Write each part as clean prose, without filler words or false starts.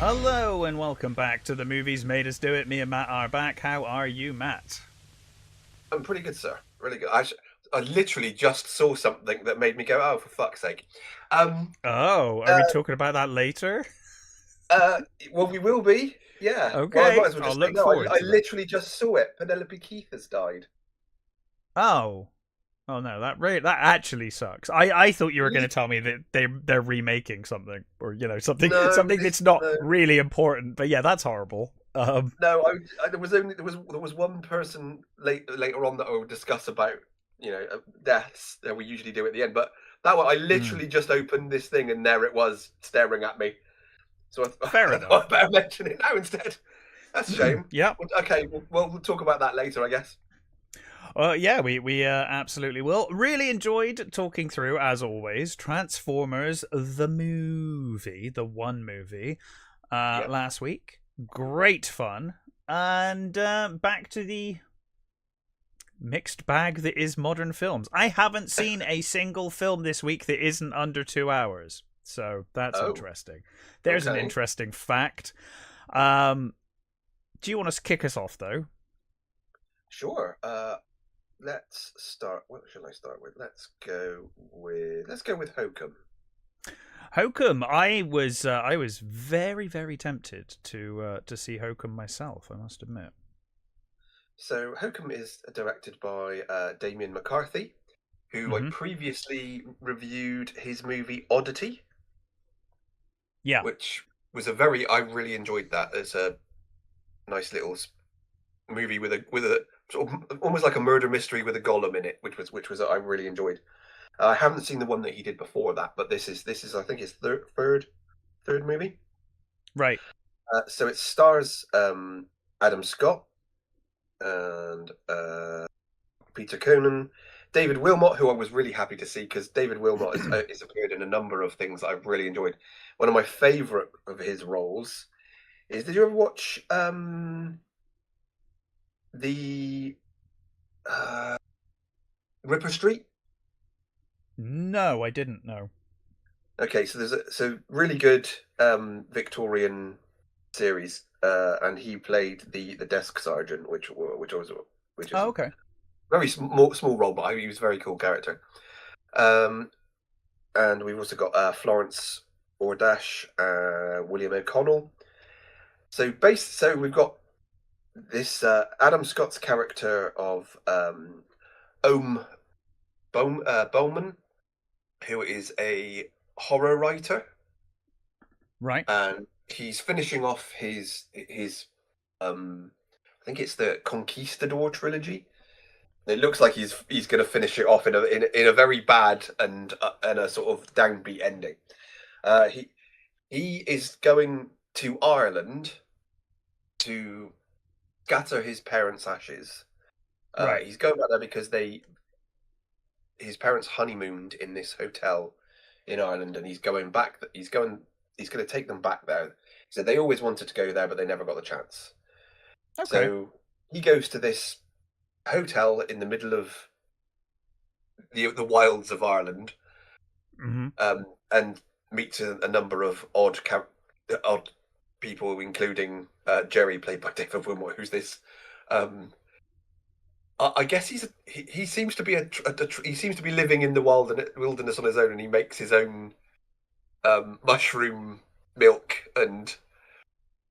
Hello and welcome back to The Movies Made Us Do It. Me and Matt are back. How are you, Matt? I'm pretty good, sir. Really good. I literally just saw something that made me go, "Oh, for fuck's sake!" Um, Oh, are uh, we talking about that later? uh, well, we will be. Yeah. Well, I Okay, might as well I'll just say look no. I, forward I to that. literally just saw it. Penelope Keith has died. Oh, oh no, that actually sucks. I thought you were going to Lit- tell me that they're remaking something, or something No, something this that's not no, really important. But yeah, that's horrible. no. There was one person later on that I will discuss about deaths that we usually do at the end, but that one I mm, literally just opened this thing and there it was staring at me. So fair I thought enough. I better mention it now instead. That's a shame. Yeah. Well, okay, we'll talk about that later, I guess. Yeah, we absolutely will. Really enjoyed talking through, as always, Transformers the movie, the one movie, Yep. last week. Great fun, and back to the mixed bag that is modern films. I haven't seen a single film this week that isn't under 2 hours, so that's Oh, interesting. There's an okay. interesting fact. Um, do you want to kick us off though? Sure. Let's start. What shall I start with? Let's go with Hokum. Hokum, I was very tempted to see Hokum myself. I must admit. So Hokum is directed by Damien McCarthy, who I Hmm. previously reviewed his movie Oddity, Yeah, which was a very I really enjoyed that. It's a nice little movie with a sort of almost like a murder mystery with a golem in it, which was I really enjoyed. I haven't seen the one that he did before that, but this is I think his third movie. right. So it stars Adam Scott and Peter Conan, David Wilmot, who I was really happy to see because David Wilmot has appeared in a number of things that I've really enjoyed. One of my favourite of his roles is. Did you ever watch the uh, Ripper Street? No, I didn't know. Okay, so there's a really good Victorian series, and he played the desk sergeant, which is Oh, a okay. very small role, but he was a very cool character. Um, and we've also got Florence Ordash, William O'Connell. So we've got this Adam Scott's character of Ohm Bowman, who is a horror writer, Right. and he's finishing off his I think it's the Conquistador trilogy. It looks like he's going to finish it off in a very bad and a sort of downbeat ending. He is going to Ireland to scatter his parents' ashes. Right. He's going back there because they his parents honeymooned in this hotel in Ireland, and he's going back. He's going to take them back there. So they always wanted to go there, but they never got the chance. Okay. So he goes to this hotel in the middle of the wilds of Ireland, Hmm. and meets a number of odd people, including Jerry, played by David Wilmot, who's this. Um, I guess he seems to be he seems to be living in the wilderness on his own, and he makes his own mushroom milk and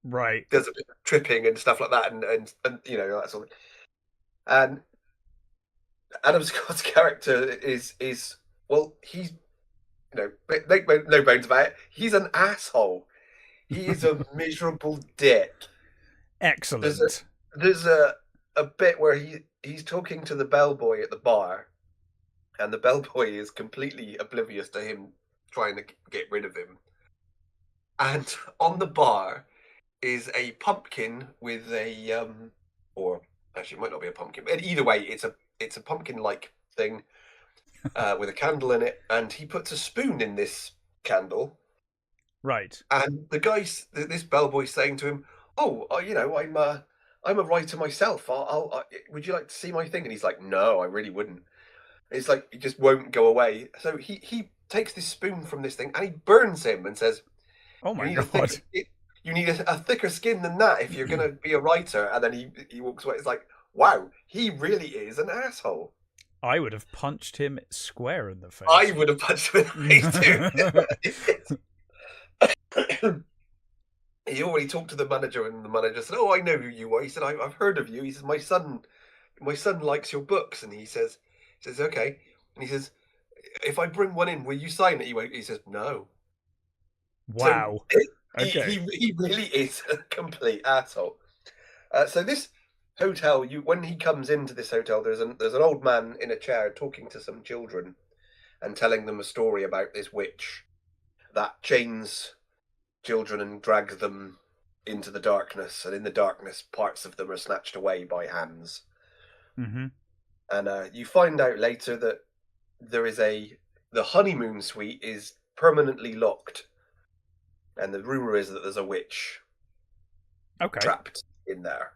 Right. does a bit of tripping and stuff like that, and that sort of thing. And Adam Scott's character is well, he's make no bones about it. He's an asshole. He is a miserable dick. There's a Excellent. there's a bit where he's talking to the bellboy at the bar, and the bellboy is completely oblivious to him trying to get rid of him. And on the bar is a pumpkin with or actually it might not be a pumpkin, but either way, it's a pumpkin-like thing with a candle in it, and he puts a spoon in this candle, Right. and this bellboy's saying to him, "Oh, I'm a writer myself. Would you like to see my thing?" And he's like, "No, I really wouldn't." It's like he just won't go away. So he takes this spoon from this thing and he burns him and says, Oh "You my need to think. god. you need a thicker skin than that if you're gonna be a writer. And then he walks away. It's like, wow, he really is an asshole. I would have punched him square in the I face. would have punched him in the face too. He already talked to the manager, and the manager said, "Oh, I know who you are." He said, "I've heard of you." He says, my son likes your books." And he says, "Okay." And he says, "If I bring one in, will you sign it?" He says, "No." So Wow. he Okay. he really is a complete asshole. So this hotel, when he comes into this hotel, there's an old man in a chair talking to some children and telling them a story about this witch that chains children and drags them into the darkness, and in the darkness, parts of them are snatched away by hands. Mm-hmm. And you find out later that there is the honeymoon suite is permanently locked, and the rumor is that there's a witch Okay. trapped in there.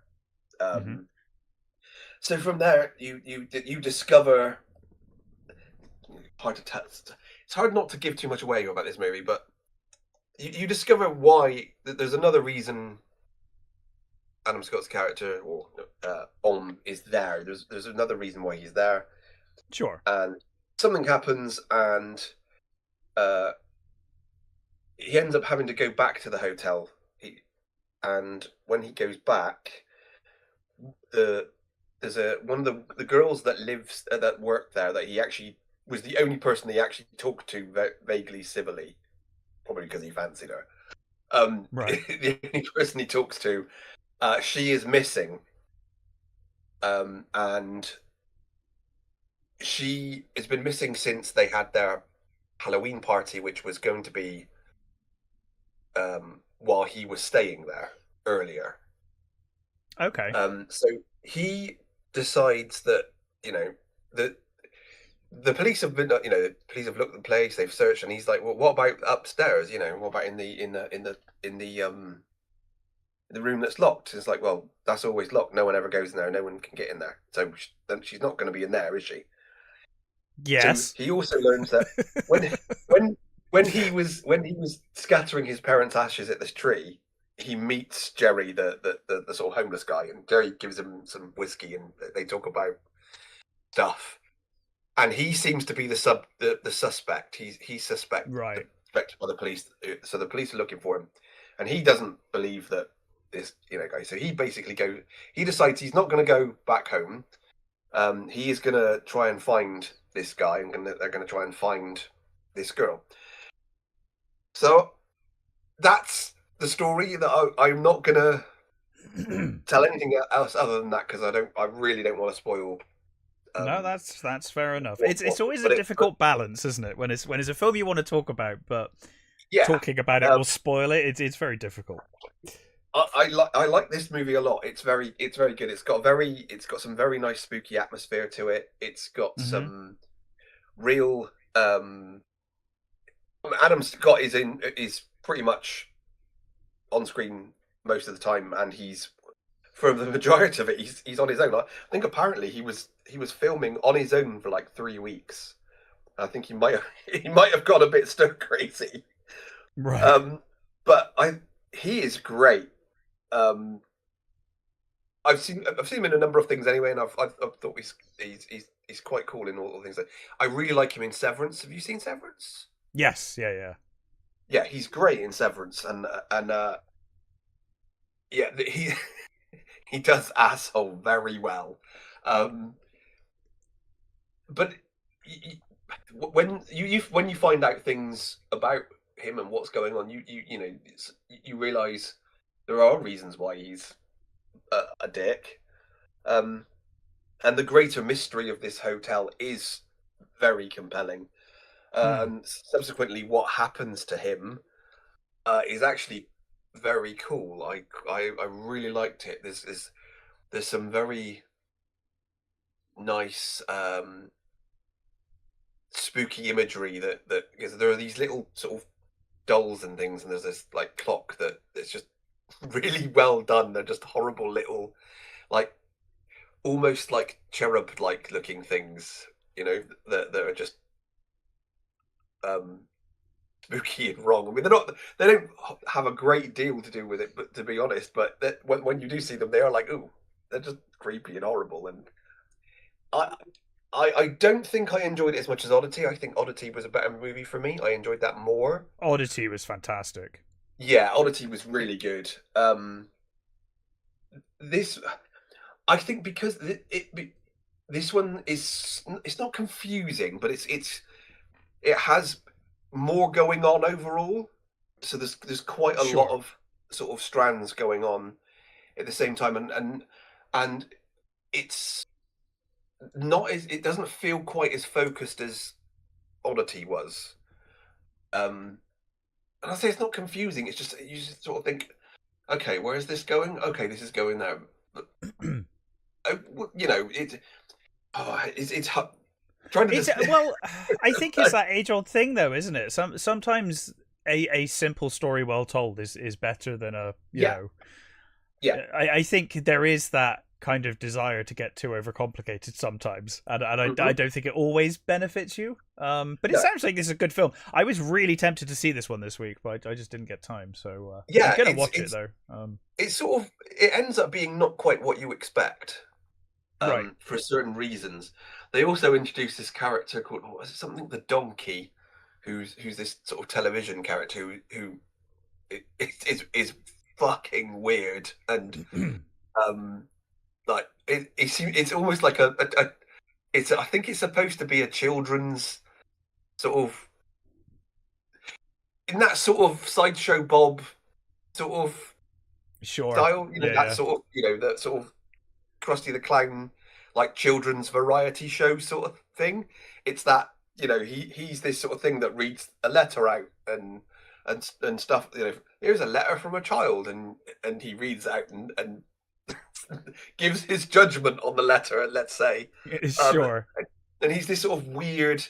Mm-hmm. So from there, you discover, hard to tell. It's hard not to give too much away about this movie, but you discover why there's another reason Adam Scott's character, or Om, is there. There's another reason why he's there, Sure. and something happens, and uh, he ends up having to go back to the hotel. And when he goes back, the there's one of the girls that lives that worked there, that he actually was the only person he actually talked to vaguely civilly, probably because he fancied her. Right. The only person he talks to, she is missing, and she has been missing since they had their Halloween party, which was going to be while he was staying there earlier. Okay. So he decides that, you know, the the police have been, the police have looked at the place, they've searched, and he's like, well, what about upstairs? What about in the room that's locked? And it's like, well, that's always locked. No one ever goes in there. No one can get in there. So then she's not going to be in there, is she? So Yes. he also learns that when when when he was scattering his parents' ashes at this tree, he meets Jerry, the sort of homeless guy, and Jerry gives him some whiskey, and they talk about stuff. And he seems to be the suspect. He's Right. suspected by the police, so the police are looking for him, and he doesn't believe that this guy. So he basically he decides he's not going to go back home. He is going to try and find this guy, and they're going to try and find this girl. So that's the story. That I'm not going to tell anything else other than that, because I really don't want to spoil. No, Um, that's fair enough. what, It's always a but difficult balance, isn't it? When it's a film you want to talk about, but yeah, talking about it um, will spoil it. It's very difficult. I like this movie a lot. It's very good. It's got some very nice spooky atmosphere to it. It's got Mm-hmm. some real Adam Scott is pretty much on screen most of the time, and he's, for the majority of it, he's on his own. I think apparently he was filming on his own for like 3 weeks. I think he might have got a bit stir crazy. Right. Um, but he is great. Um, I've seen him in a number of things anyway, and I've thought he's quite cool in all the things. I really like him in Severance. Have you seen Severance? Yes. Yeah. Yeah. Yeah, he's great in Severance, and yeah, he does asshole very well. Um, but when you find out things about him and what's going on, you realize there are reasons why he's a dick. Um, and the greater mystery of this hotel is very compelling. Hmm. And subsequently, what happens to him is actually very cool. I really liked it. There's some very nice spooky imagery that because there are these little sort of dolls and things, and there's this like clock that's just really well done. They're just horrible little, like, almost like cherub like looking things, that are just um spooky and wrong. I mean, they don't have a great deal to do with it, but to be honest, but when you do see them, they are like, ooh, they're just creepy and horrible. And I I don't think I enjoyed it as much as Oddity. I think Oddity was a better movie for me. I enjoyed that more. Oddity was fantastic. Yeah, Oddity was really good. This, I think, because this one is, it's not confusing, but it has more going on overall. So there's quite a lot of sort of strands going on at the same time, and it's not as, it doesn't feel quite as focused as Oddity was. And I say it's not confusing. It's just you just sort of think, okay, where is this going? Okay, this is going there. You know, it's trying to. Well, I think it's that age-old thing, though, isn't it? Sometimes a simple story well told is better than a you know. Yeah, I think there is that kind of desire to get too overcomplicated sometimes, and I don't think it always benefits you. But it sounds like this is a good film. I was really tempted to see this one this week, but I just didn't get time. So I'm gonna watch it though. It's sort of, it ends up being not quite what you expect, right? For certain reasons. They also introduced this character called, what was it, something the Donkey, who's this sort of television character who is fucking weird and like it's almost like it's, I think it's supposed to be a children's sort of, in that sort of Sideshow Bob sort of style, you know, that sort of, you know, that sort of Krusty the Clown, like children's variety show sort of thing. It's that, you know, he's this sort of thing that reads a letter out and stuff. You know, here's a letter from a child, and he reads out and gives his judgment on the letter. Let's say, and he's this sort of weird,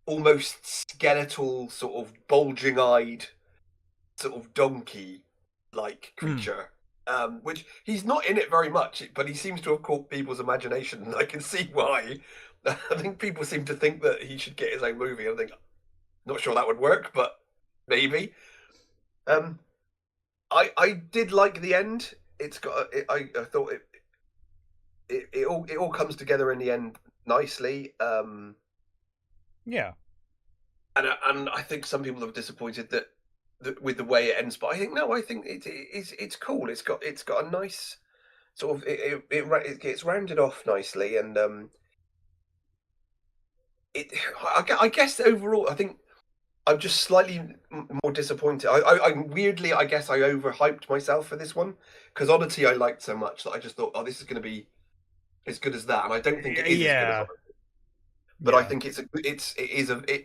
almost skeletal, sort of bulging-eyed, sort of donkey-like creature. Which he's not in it very much, but he seems to have caught people's imagination, and I can see why. I think people seem to think that he should get his own movie. I think, not sure that would work, but maybe. I did like the end. It's got. I thought it all comes together in the end nicely. Yeah. And I think some people are disappointed that with the way it ends, but I think no, I think it's cool. It's got a nice sort of, it gets rounded off nicely, and I guess overall I think I'm just slightly more disappointed. I weirdly, I guess I overhyped myself for this one, because Oddity I liked so much that I just thought, oh, this is going to be as good as that, and I don't think it is as good as Oddity. But I think it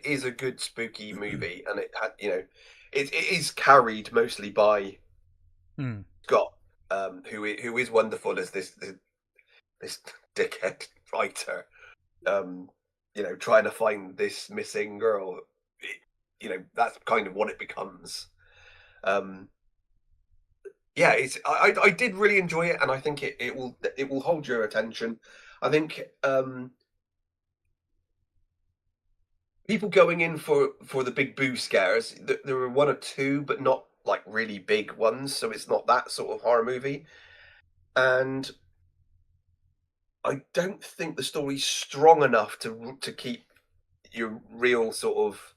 is a good spooky movie, and it had, you know, it is carried mostly by Scott, who is wonderful as this dickhead writer, you know, trying to find this missing girl. You know, that's kind of what it becomes. Yeah, I did really enjoy it, and I think it will hold your attention. I think people going in for the big boo scares, there were one or two, but not like really big ones, so it's not that sort of horror movie. And I don't think the story's strong enough to keep your real sort of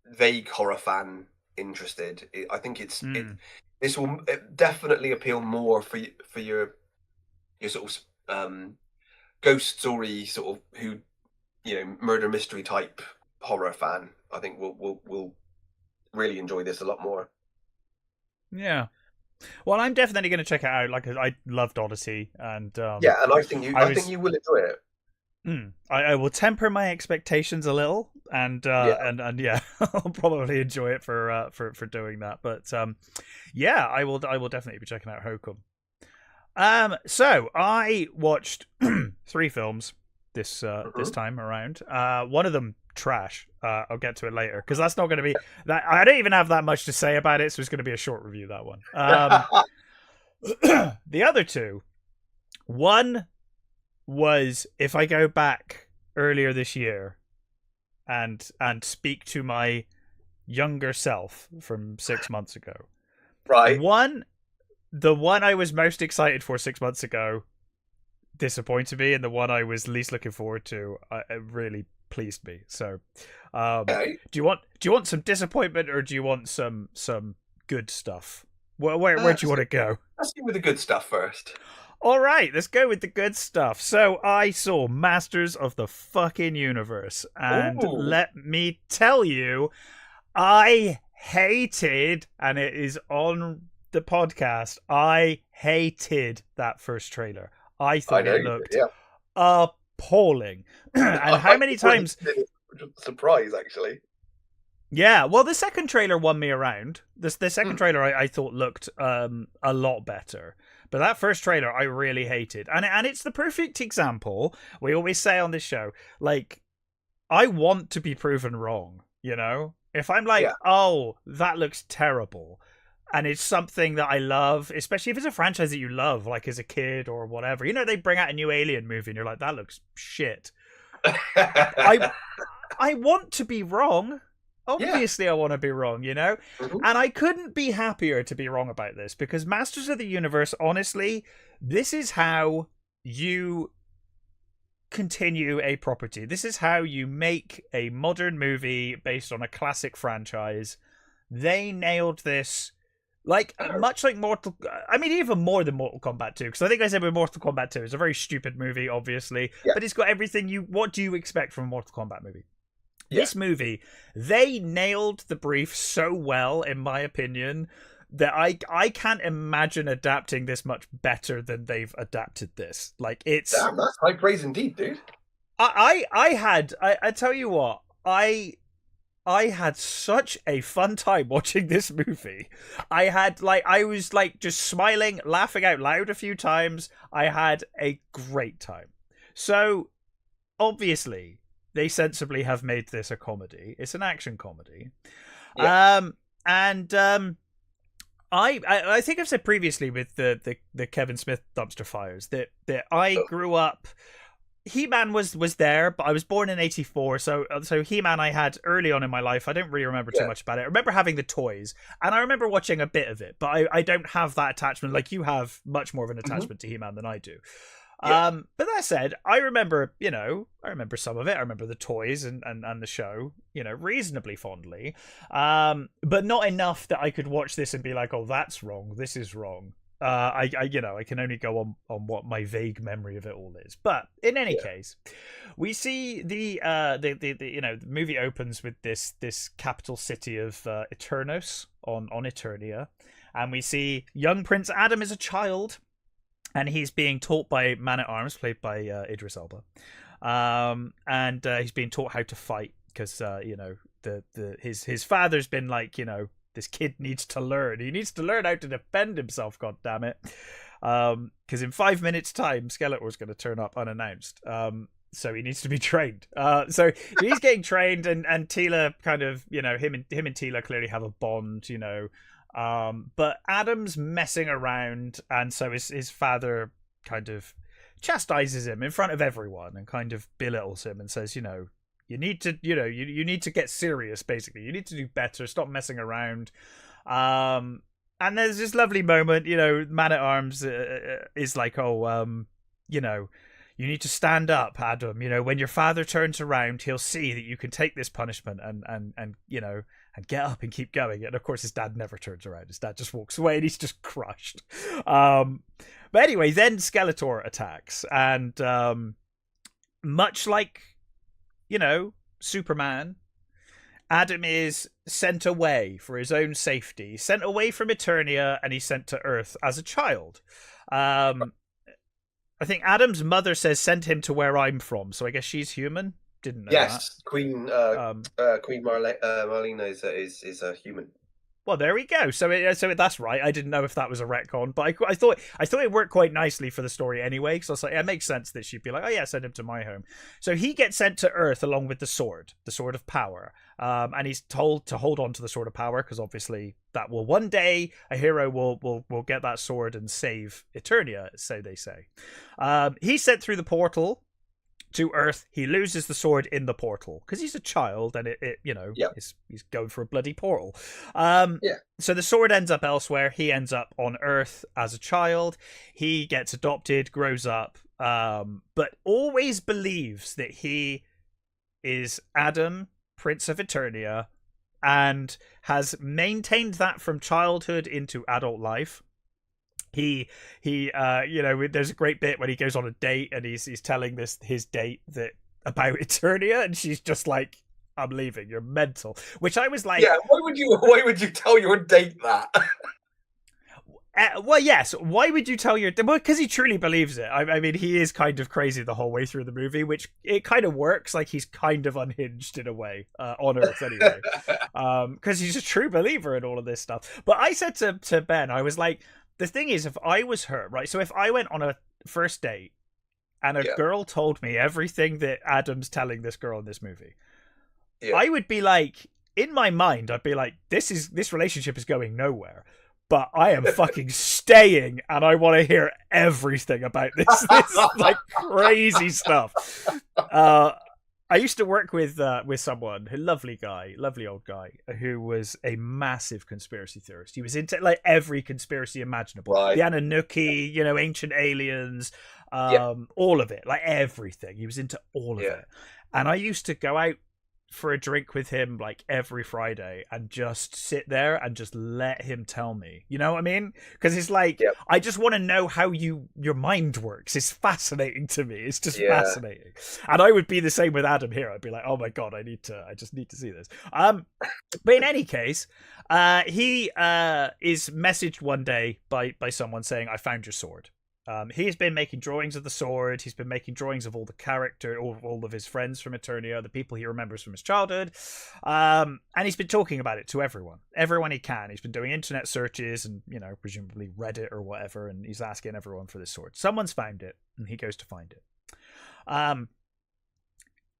vague horror fan interested. I think this will definitely appeal more for your sort of ghost story, sort of, who, you know, murder mystery type horror fan. I think will really enjoy this a lot more. Yeah. Well, I'm definitely going to check it out. Like, I loved Odyssey, and yeah, and I think you will enjoy it. I will temper my expectations a little, and yeah, I'll probably enjoy it for doing that. But yeah, I will definitely be checking out Hokum. So I watched 3 films this time around. One of them trash. I'll get to it later, because that's not going to be that. I don't even have that much to say about it, so it's going to be a short review, that one. The other 2, one was, if I go back earlier this year, and speak to my younger self from 6 months ago. Right. The one I was most excited for 6 months ago disappointed me, and the one I was least looking forward to it really pleased me. So, Okay. do you want some disappointment, or do you want some good stuff? Where do you want to go? Let's go with the good stuff first. All right, let's go with the good stuff. So I saw Masters of the fucking Universe, and Ooh. let me tell you, I hated, and it is on the podcast, I hated that first trailer. I thought it looked appalling. And how many times... Surprise, actually. Yeah, well, the second trailer won me around. The second trailer I thought looked a lot better. But that first trailer I really hated. And it's the perfect example. We always say on this show, like, I want to be proven wrong, you know? If I'm like, oh, that looks terrible, and it's something that I love, especially if it's a franchise that you love, like as a kid or whatever. You know, they bring out a new Alien movie and you're like, that looks shit. I want to be wrong. Obviously, I want to be wrong, you know? Mm-hmm. And I couldn't be happier to be wrong about this, because Masters of the Universe, honestly, this is how you continue a property. This is how you make a modern movie based on a classic franchise. They nailed this. Like, much like even more than Mortal Kombat 2, because I think I said with Mortal Kombat 2, it's a very stupid movie, obviously, but it's got everything what do you expect from a Mortal Kombat movie? This movie, they nailed the brief so well, in my opinion, that I can't imagine adapting this much better than they've adapted this. Like, it's... Damn, that's high praise indeed, dude. I tell you what, I had such a fun time watching this movie. I was just smiling, laughing out loud a few times. I had a great time. So, obviously, they sensibly have made this a comedy. It's an action comedy. Yeah. I think I've said previously with the Kevin Smith dumpster fires that I grew up... He-Man was there, but I was born in 84, so He-Man I had early on in my life. I don't really remember too much about it. I remember having the toys, and I remember watching a bit of it, but I don't have that attachment. Like, you have much more of an attachment to He-Man than I do. But that said, I remember some of it. I remember the toys and the show, reasonably fondly, but not enough that I could watch this and be like, oh, that's wrong, this is wrong. I can only go on what my vague memory of it all is. But in any case, we see the movie opens with this capital city of Eternos on Eternia, and we see young Prince Adam is a child, and he's being taught by Man-at-Arms, played by Idris Elba, and he's being taught how to fight because his father's been like, this kid needs to learn. He needs to learn how to defend himself, God damn it. Because in 5 minutes' time, Skeletor's going to turn up unannounced. So he needs to be trained. So he's getting trained, and Tila kind of, him and Tila clearly have a bond, but Adam's messing around, and so his father kind of chastises him in front of everyone and kind of belittles him and says, you need to, you need to get serious, basically. You need to do better. Stop messing around. And there's this lovely moment, Man-at-Arms is like, you need to stand up, Adam. When your father turns around, he'll see that you can take this punishment and get up and keep going. And of course, his dad never turns around. His dad just walks away and he's just crushed. But anyway, then Skeletor attacks, and much like Superman, Adam is sent away for his own safety, sent away from Eternia, and he's sent to Earth as a child. I think Adam's mother says, send him to where I'm from, so I guess she's human. Didn't know that. Queen Marlena is a human. Well, there we go. So that's right. I didn't know if that was a retcon, but I thought it worked quite nicely for the story anyway. Because I was like, it makes sense that she'd be like, oh yeah, send him to my home. So he gets sent to Earth along with the sword of power, and he's told to hold on to the sword of power because obviously that will one day a hero will get that sword and save Eternia, so they say. He's sent through the portal to Earth. He loses the sword in the portal because he's a child, and Yeah. he's going for a bloody portal. Yeah. So the sword ends up elsewhere. He ends up on Earth as a child. He gets adopted, grows up, but always believes that he is Adam, Prince of Eternia, and has maintained that from childhood into adult life. He there's a great bit when he goes on a date and he's telling his date that about Eternia, and she's just like, I'm leaving, you're mental. Which I was like, yeah, why would you tell your date that? Well, yes. Why would you tell your? Well, because he truly believes it. I mean, he is kind of crazy the whole way through the movie, which it kind of works. Like he's kind of unhinged in a way, on Earth anyway, because he's a true believer in all of this stuff. But I said to Ben, I was like, the thing is, if I was her, right? So if I went on a first date and a girl told me everything that Adam's telling this girl in this movie, I would be like, in my mind, I'd be like, this relationship is going nowhere. But I am fucking staying, and I want to hear everything about this like crazy stuff. I used to work with someone, a lovely old guy, who was a massive conspiracy theorist. He was into like every conspiracy imaginable, the Anunnaki, ancient aliens, all of it, like everything. He was into all of it, and I used to go out for a drink with him like every Friday and just sit there and just let him tell me, you know what I mean? Because it's like, I just want to know how your mind works. It's fascinating to me. It's just fascinating. And I would be the same with Adam here. I'd be like, oh my God, I just need to see this. But in any case, he is messaged one day by someone saying, I found your sword. He's been making drawings of the sword. He's been making drawings of all of his friends from Eternia, the people he remembers from his childhood. And he's been talking about it to everyone he can. He's been doing internet searches and, presumably Reddit or whatever. And he's asking everyone for this sword. Someone's found it and he goes to find it.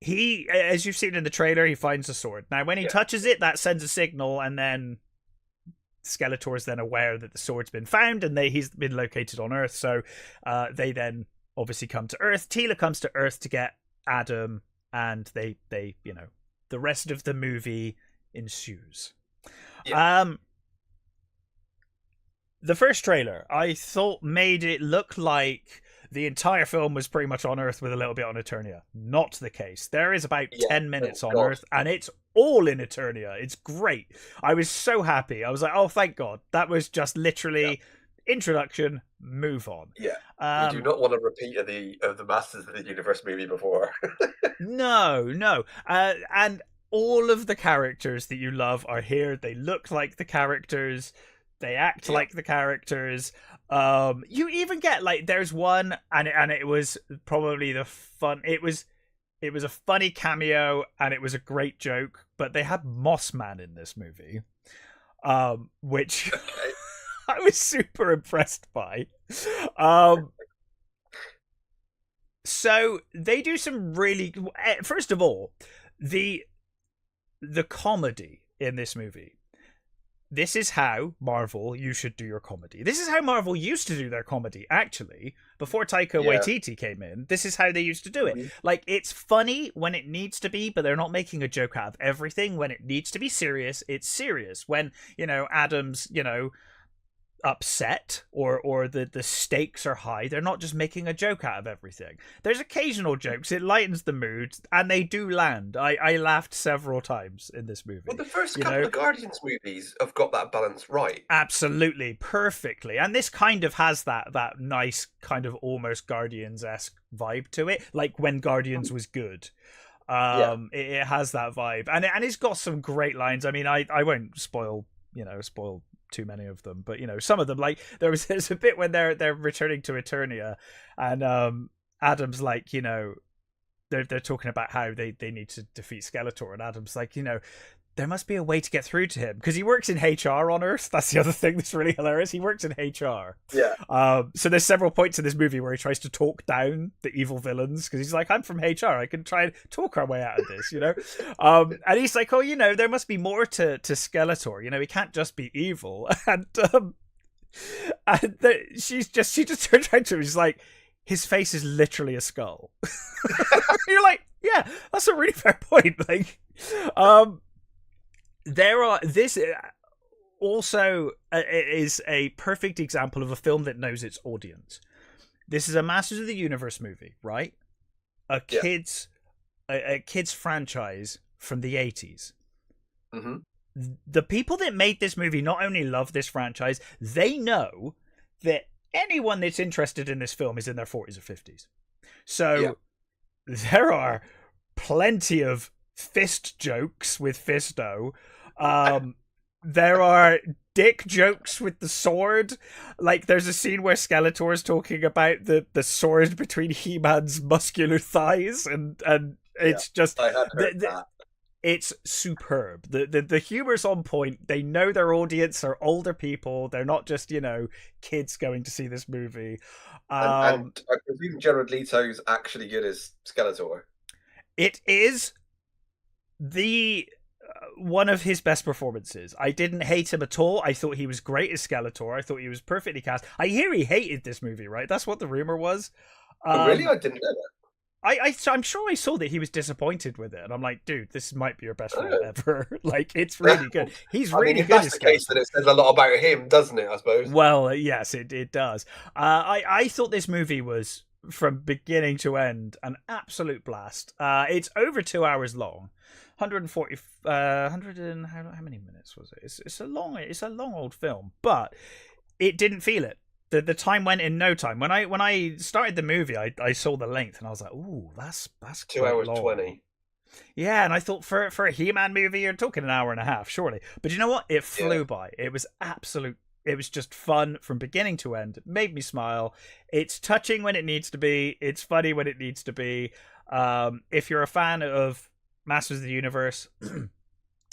He, as you've seen in the trailer, he finds the sword. Now, when he touches it, that sends a signal, and then Skeletor is then aware that the sword's been found and he's been located on Earth, so they then obviously come to Earth. Teela comes to Earth to get Adam, and they the rest of the movie ensues. The first trailer I thought made it look like the entire film was pretty much on Earth with a little bit on Eternia. Not the case. There is about 10 minutes on Earth, and it's all in Eternia. It's great. I was so happy. I was like, oh, thank God. That was just literally introduction, move on. Yeah. We do not want a repeat of the Masters of the Universe movie before. No. And all of the characters that you love are here. They look like the characters. They act like the characters. You even get like, there's one, and it was probably it was a funny cameo and it was a great joke, but they had Moss Man in this movie, which I was super impressed by. So they do some really, first of all, the comedy in this movie. This is how Marvel, you should do your comedy. This is how Marvel used to do their comedy, actually. Before Taika Waititi came in, this is how they used to do it. Like, it's funny when it needs to be, but they're not making a joke out of everything. When it needs to be serious, it's serious. When, Adam's, upset or the stakes are high, they're not just making a joke out of everything. There's occasional jokes, it lightens the mood, and they do land. I laughed several times in this movie. Well, the first couple of Guardians movies have got that balance right. Absolutely, perfectly. And this kind of has that nice kind of almost Guardians-esque vibe to it, like when Guardians was good. It has that vibe, and it's got some great lines. I mean, I won't spoil too many of them, but some of them, like there's a bit when they're returning to Eternia, and Adam's like, they're talking about how they need to defeat Skeletor, and Adam's like, there must be a way to get through to him, because he works in HR on Earth. That's the other thing that's really hilarious. He works in HR. So there's several points in this movie where he tries to talk down the evil villains, because he's like, I'm from HR, I can try and talk our way out of this, and he's like, oh, there must be more to Skeletor, he can't just be evil. And she just turns around to him, she's like, his face is literally a skull. You're like, yeah, that's a really fair point. Like, there are this also is a perfect example of a film that knows its audience. This is a Masters of the Universe movie, right? A kids franchise from the 80s. Mm-hmm. The people that made this movie not only love this franchise, they know that anyone that's interested in this film is in their 40s or 50s. So there are plenty of fist jokes with Fisto. There are dick jokes with the sword. Like, there's a scene where Skeletor is talking about the sword between He-Man's muscular thighs, and it's just I had heard that. It's superb. The humor's on point. They know their audience are older people. They're not just, kids going to see this movie. And I presume Jared Leto's actually good as Skeletor. It is the one of his best performances. I didn't hate him at all. I thought he was great as Skeletor. I thought he was perfectly cast. I hear he hated this movie, right? That's what the rumor was. Oh, really? I didn't know that. I'm sure I saw that he was disappointed with it, and I'm like, dude, this might be your best role ever. Like, it's really good. He's really good. If that's the case, then it says a lot about him, doesn't it? I suppose. Well, yes, it does. I thought this movie was, from beginning to end, an absolute blast. It's over 2 hours long, 140, how many minutes was it? It's a long old film, but it didn't feel it. The time went in no time. When I started the movie, I saw the length and I was like, "Ooh, that's 2 hours long. 20." Yeah, and I thought for a He-Man movie, you're talking an hour and a half, surely. But you know what? It flew by. It was absolute. It was just fun from beginning to end. It made me smile. It's touching when it needs to be. It's funny when it needs to be. If you're a fan of Masters of the Universe,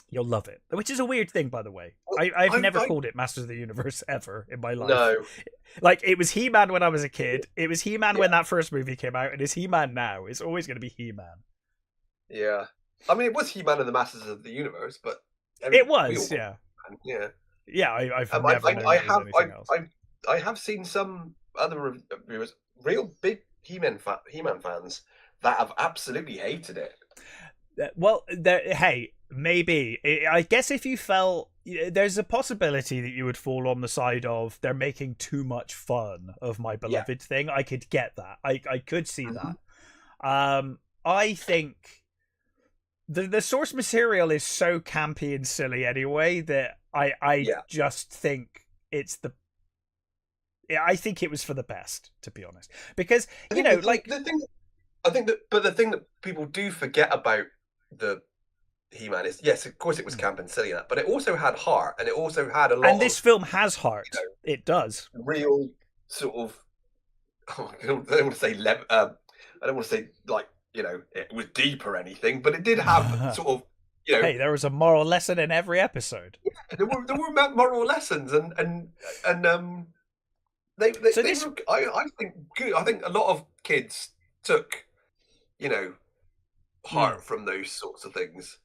you'll love it. Which is a weird thing, by the way. I've never called it Masters of the Universe ever in my life. No. Like, it was He-Man when I was a kid. It was He-Man when that first movie came out, and it's He-Man now. It's always going to be He-Man. Yeah. I mean, it was He-Man and the Masters of the Universe, but... It was, yeah. Yeah. Yeah, I've never known it as anything else. I have seen some other reviewers, real big He-Man fans, that have absolutely hated it. Well, hey, maybe. I guess if you felt... There's a possibility that you would fall on the side of they're making too much fun of my beloved thing. I could get that. I could see that. I think the source material is so campy and silly anyway that I just think it's the... I think it was for the best, to be honest. Because, the thing that people do forget about the He-Man is, yes, of course it was camp and silly, but it also had heart, and it also had a lot. And this film has heart. It does. Real sort of. I don't want to say I don't want to say it was deep or anything, but it did have sort of. Hey, there was a moral lesson in every episode. Yeah, there were moral lessons, and they were, I think good. I think a lot of kids took, heart from those sorts of things.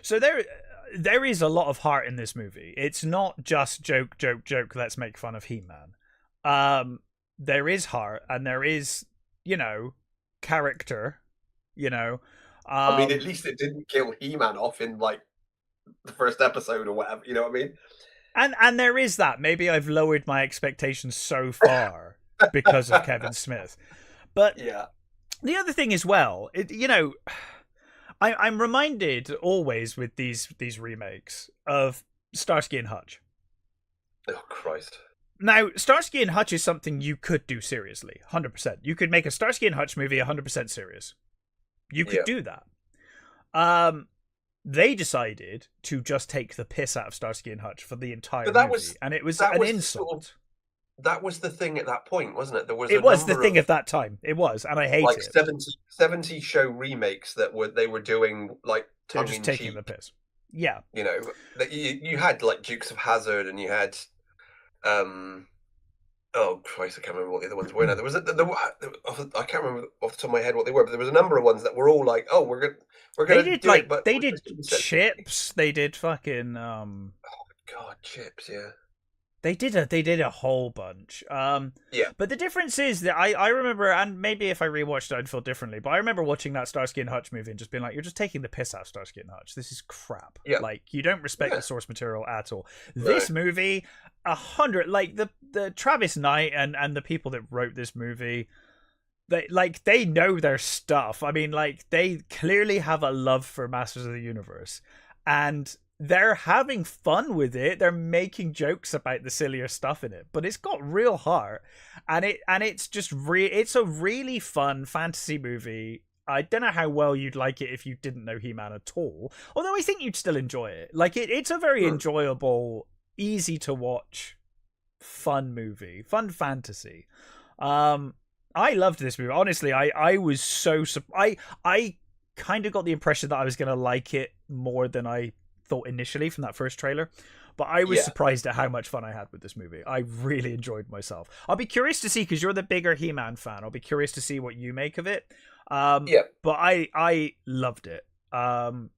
So there is a lot of heart in this movie. It's not just joke, let's make fun of He-Man. There is heart, and there is, character, I mean, at least it didn't kill He-Man off in, the first episode or whatever, you know what I mean? And there is that. Maybe I've lowered my expectations so far because of Kevin Smith. But the other thing as well, I'm reminded always with these remakes of Starsky and Hutch. Oh, Christ. Now, Starsky and Hutch is something you could do seriously, 100%. You could make a Starsky and Hutch movie 100% serious. You could do that. They decided to just take the piss out of Starsky and Hutch for the entire movie, and it was an insult. That was the thing at that point, wasn't it? It was the thing at that time. It was, and I hate it. 70 show remakes that they were doing they're just taking the piss. Yeah, you had Dukes of Hazzard, and you had oh Christ, I can't remember what the other ones were. Now there was I can't remember off the top of my head what they were, but there was a number of ones that were all we're gonna they did do it, but they did Chips. They did fucking oh God, Chips, yeah. They did a whole bunch. Yeah, But the difference is that I remember, and maybe if I rewatched it, I'd feel differently. But I remember watching that Starsky and Hutch movie and just being like, "You're just taking the piss out of Starsky and Hutch. This is crap. yeah, Like, you don't respect yeah. the source material at all." No, This movie, 100, like the Travis Knight and the people that wrote this movie, they know their stuff. I mean, like, they clearly have a love for Masters of the Universe, and they're having fun with it. They're making jokes about the sillier stuff in it, but it's got real heart, and it's just it's a really fun fantasy movie. I don't know how well you'd like it if you didn't know He-Man at all. Although I think you'd still enjoy it. Like, it's a very hmm. enjoyable, easy to watch, fun movie, fun fantasy. I loved this movie. Honestly, I was so I kind of got the impression that I was gonna like it more than I thought initially from that first trailer. But I was Yeah, surprised at how much fun I had with this movie. I really enjoyed myself. I'll be curious to see, because you're the bigger He-Man fan. I'll be curious to see what you make of it. yeah. But I loved it. Well,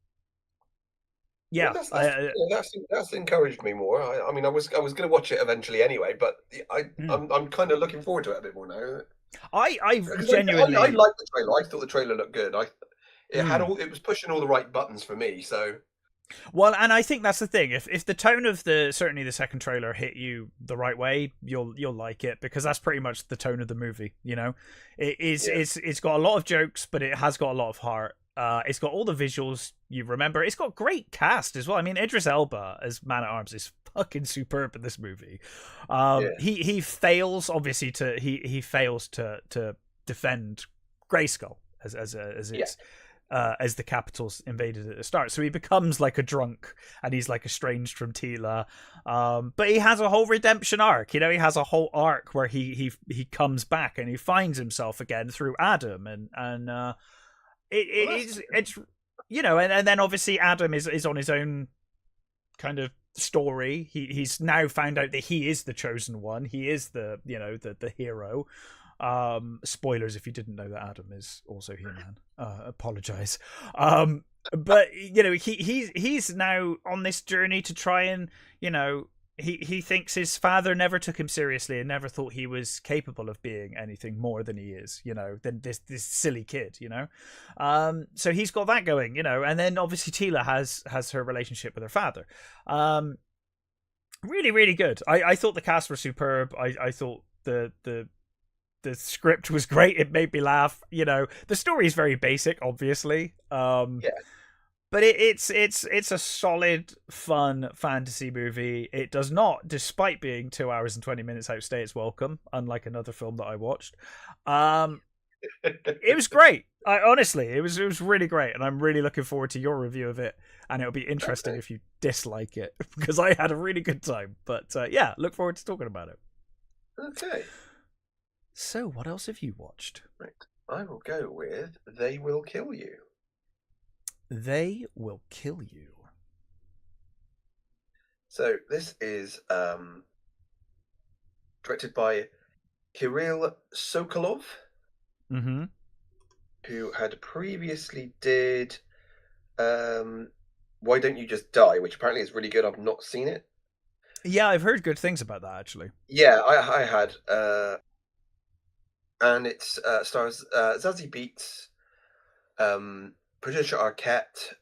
Yeah, that's encouraged me more. I mean, I was going to watch it eventually anyway, but hmm. I'm kind of looking forward to it a bit more now I because I genuinely. liked the trailer. I thought the trailer looked good. Hmm. It was pushing all the right buttons for me. So Well, and I think that's the thing. If the tone of the certainly the second trailer hit you the right way, you'll like it, because that's pretty much the tone of the movie. You know, yeah, it's got a lot of jokes, but it has got a lot of heart. It's got all the visuals you remember. It's got great cast as well. I mean, Idris Elba as Man at Arms is fucking superb in this movie. yeah, He fails obviously to he fails to defend Grayskull as yeah. its as the capitals invaded at the start. So he becomes like a drunk, and he's like estranged from Tila. But he has a whole redemption arc. You know, he has a whole arc where he comes back and he finds himself again through Adam, and Well, that's it's you know, and then obviously Adam is on his own kind of story. He's now found out that he is the chosen one. He is the, you know, the hero. Spoilers if you didn't know that Adam is also He-Man. Apologize. But you know, he's now on this journey to try and, you know, he thinks his father never took him seriously and never thought he was capable of being anything more than he is, you know, than this silly kid, you know. So he's got that going, you know, and then obviously Tila has her relationship with her father. Really, really good. I thought the cast were superb. I thought the script was great. It made me laugh. You know, the story is very basic, obviously. yeah. But it's a solid, fun fantasy movie. It does not, despite being 2 hours and 20 minutes, outstay its welcome. Unlike another film that I watched, it was great. I honestly, it was really great, and I'm really looking forward to your review of it. And it'll be interesting Okay, if you dislike it, because I had a really good time. But yeah, look forward to talking about it. okay. So, what else have you watched? Right. I will go with They Will Kill You. They Will Kill You. So this is directed by Kirill Sokolov, Mm-hmm. who had previously did Why Don't You Just Die, which apparently is really good. I've not seen it. Yeah, I've heard good things about that, actually. Yeah, I had, and it's stars Zazie Beetz, Patricia Arquette,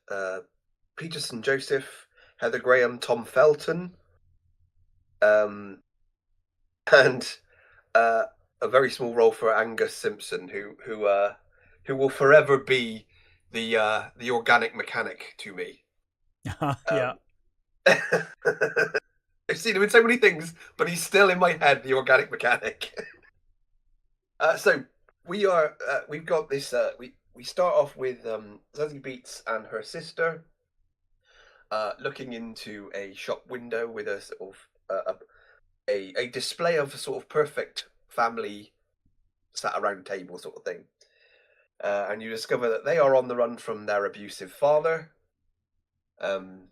Peterson Joseph, Heather Graham, Tom Felton, um, and a very small role for Angus Simpson, who will forever be the organic mechanic to me. Yeah. Um, I've seen him in so many things, but he's still in my head, the organic mechanic. So we've got this. We start off with Zazie Beetz and her sister looking into a shop window with a sort of a display of a sort of perfect family sat around table sort of thing. And you discover that they are on the run from their abusive father. Um,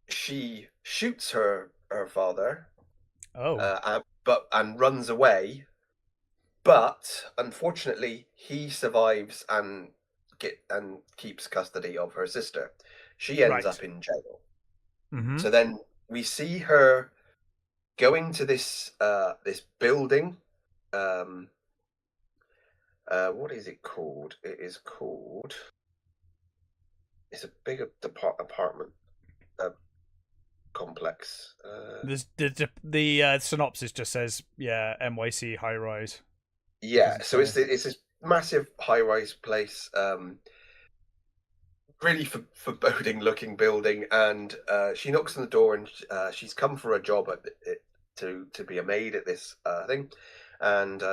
she shoots her father, Oh. and runs away. But unfortunately, he survives and keeps custody of her sister. She ends Right. up in jail. Mm-hmm. So then we see her going to this this building. What is it called? It is called. It's a big apartment complex. The synopsis just says, yeah, NYC high rise. Yeah, so it's this massive high rise place. Really foreboding looking building, and she knocks on the door, and she's come for a job at it to be a maid at this thing, and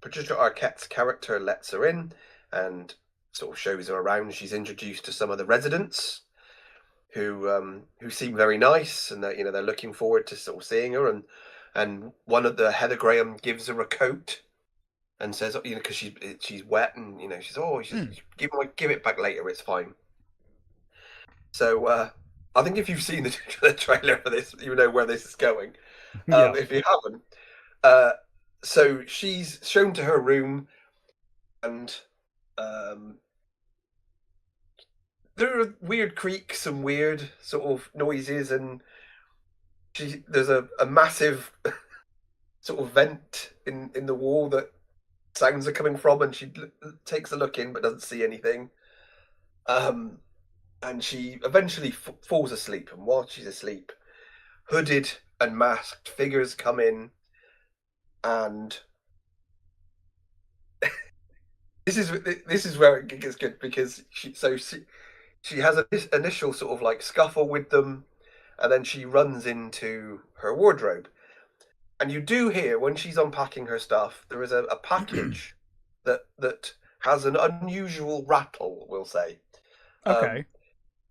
Patricia Arquette's character lets her in and sort of shows her around. She's introduced to some of the residents who seem very nice, and that they're looking forward to sort of seeing her, and one of the Heather Graham gives her a coat and says, because she's wet, and she's give it back later, it's fine. So I think if you've seen the trailer for this, you know where this is going. Yeah. If you haven't, so she's shown to her room, and there are weird creaks and weird sort of noises, and there's a massive sort of vent in the wall that sounds are coming from, and she takes a look in but doesn't see anything. And she eventually falls asleep, and while she's asleep, hooded and masked figures come in, and this is where it gets good, because she has this initial sort of like scuffle with them, and then she runs into her wardrobe, and you do hear when she's unpacking her stuff, there is a package that has an unusual rattle, we'll say. Okay.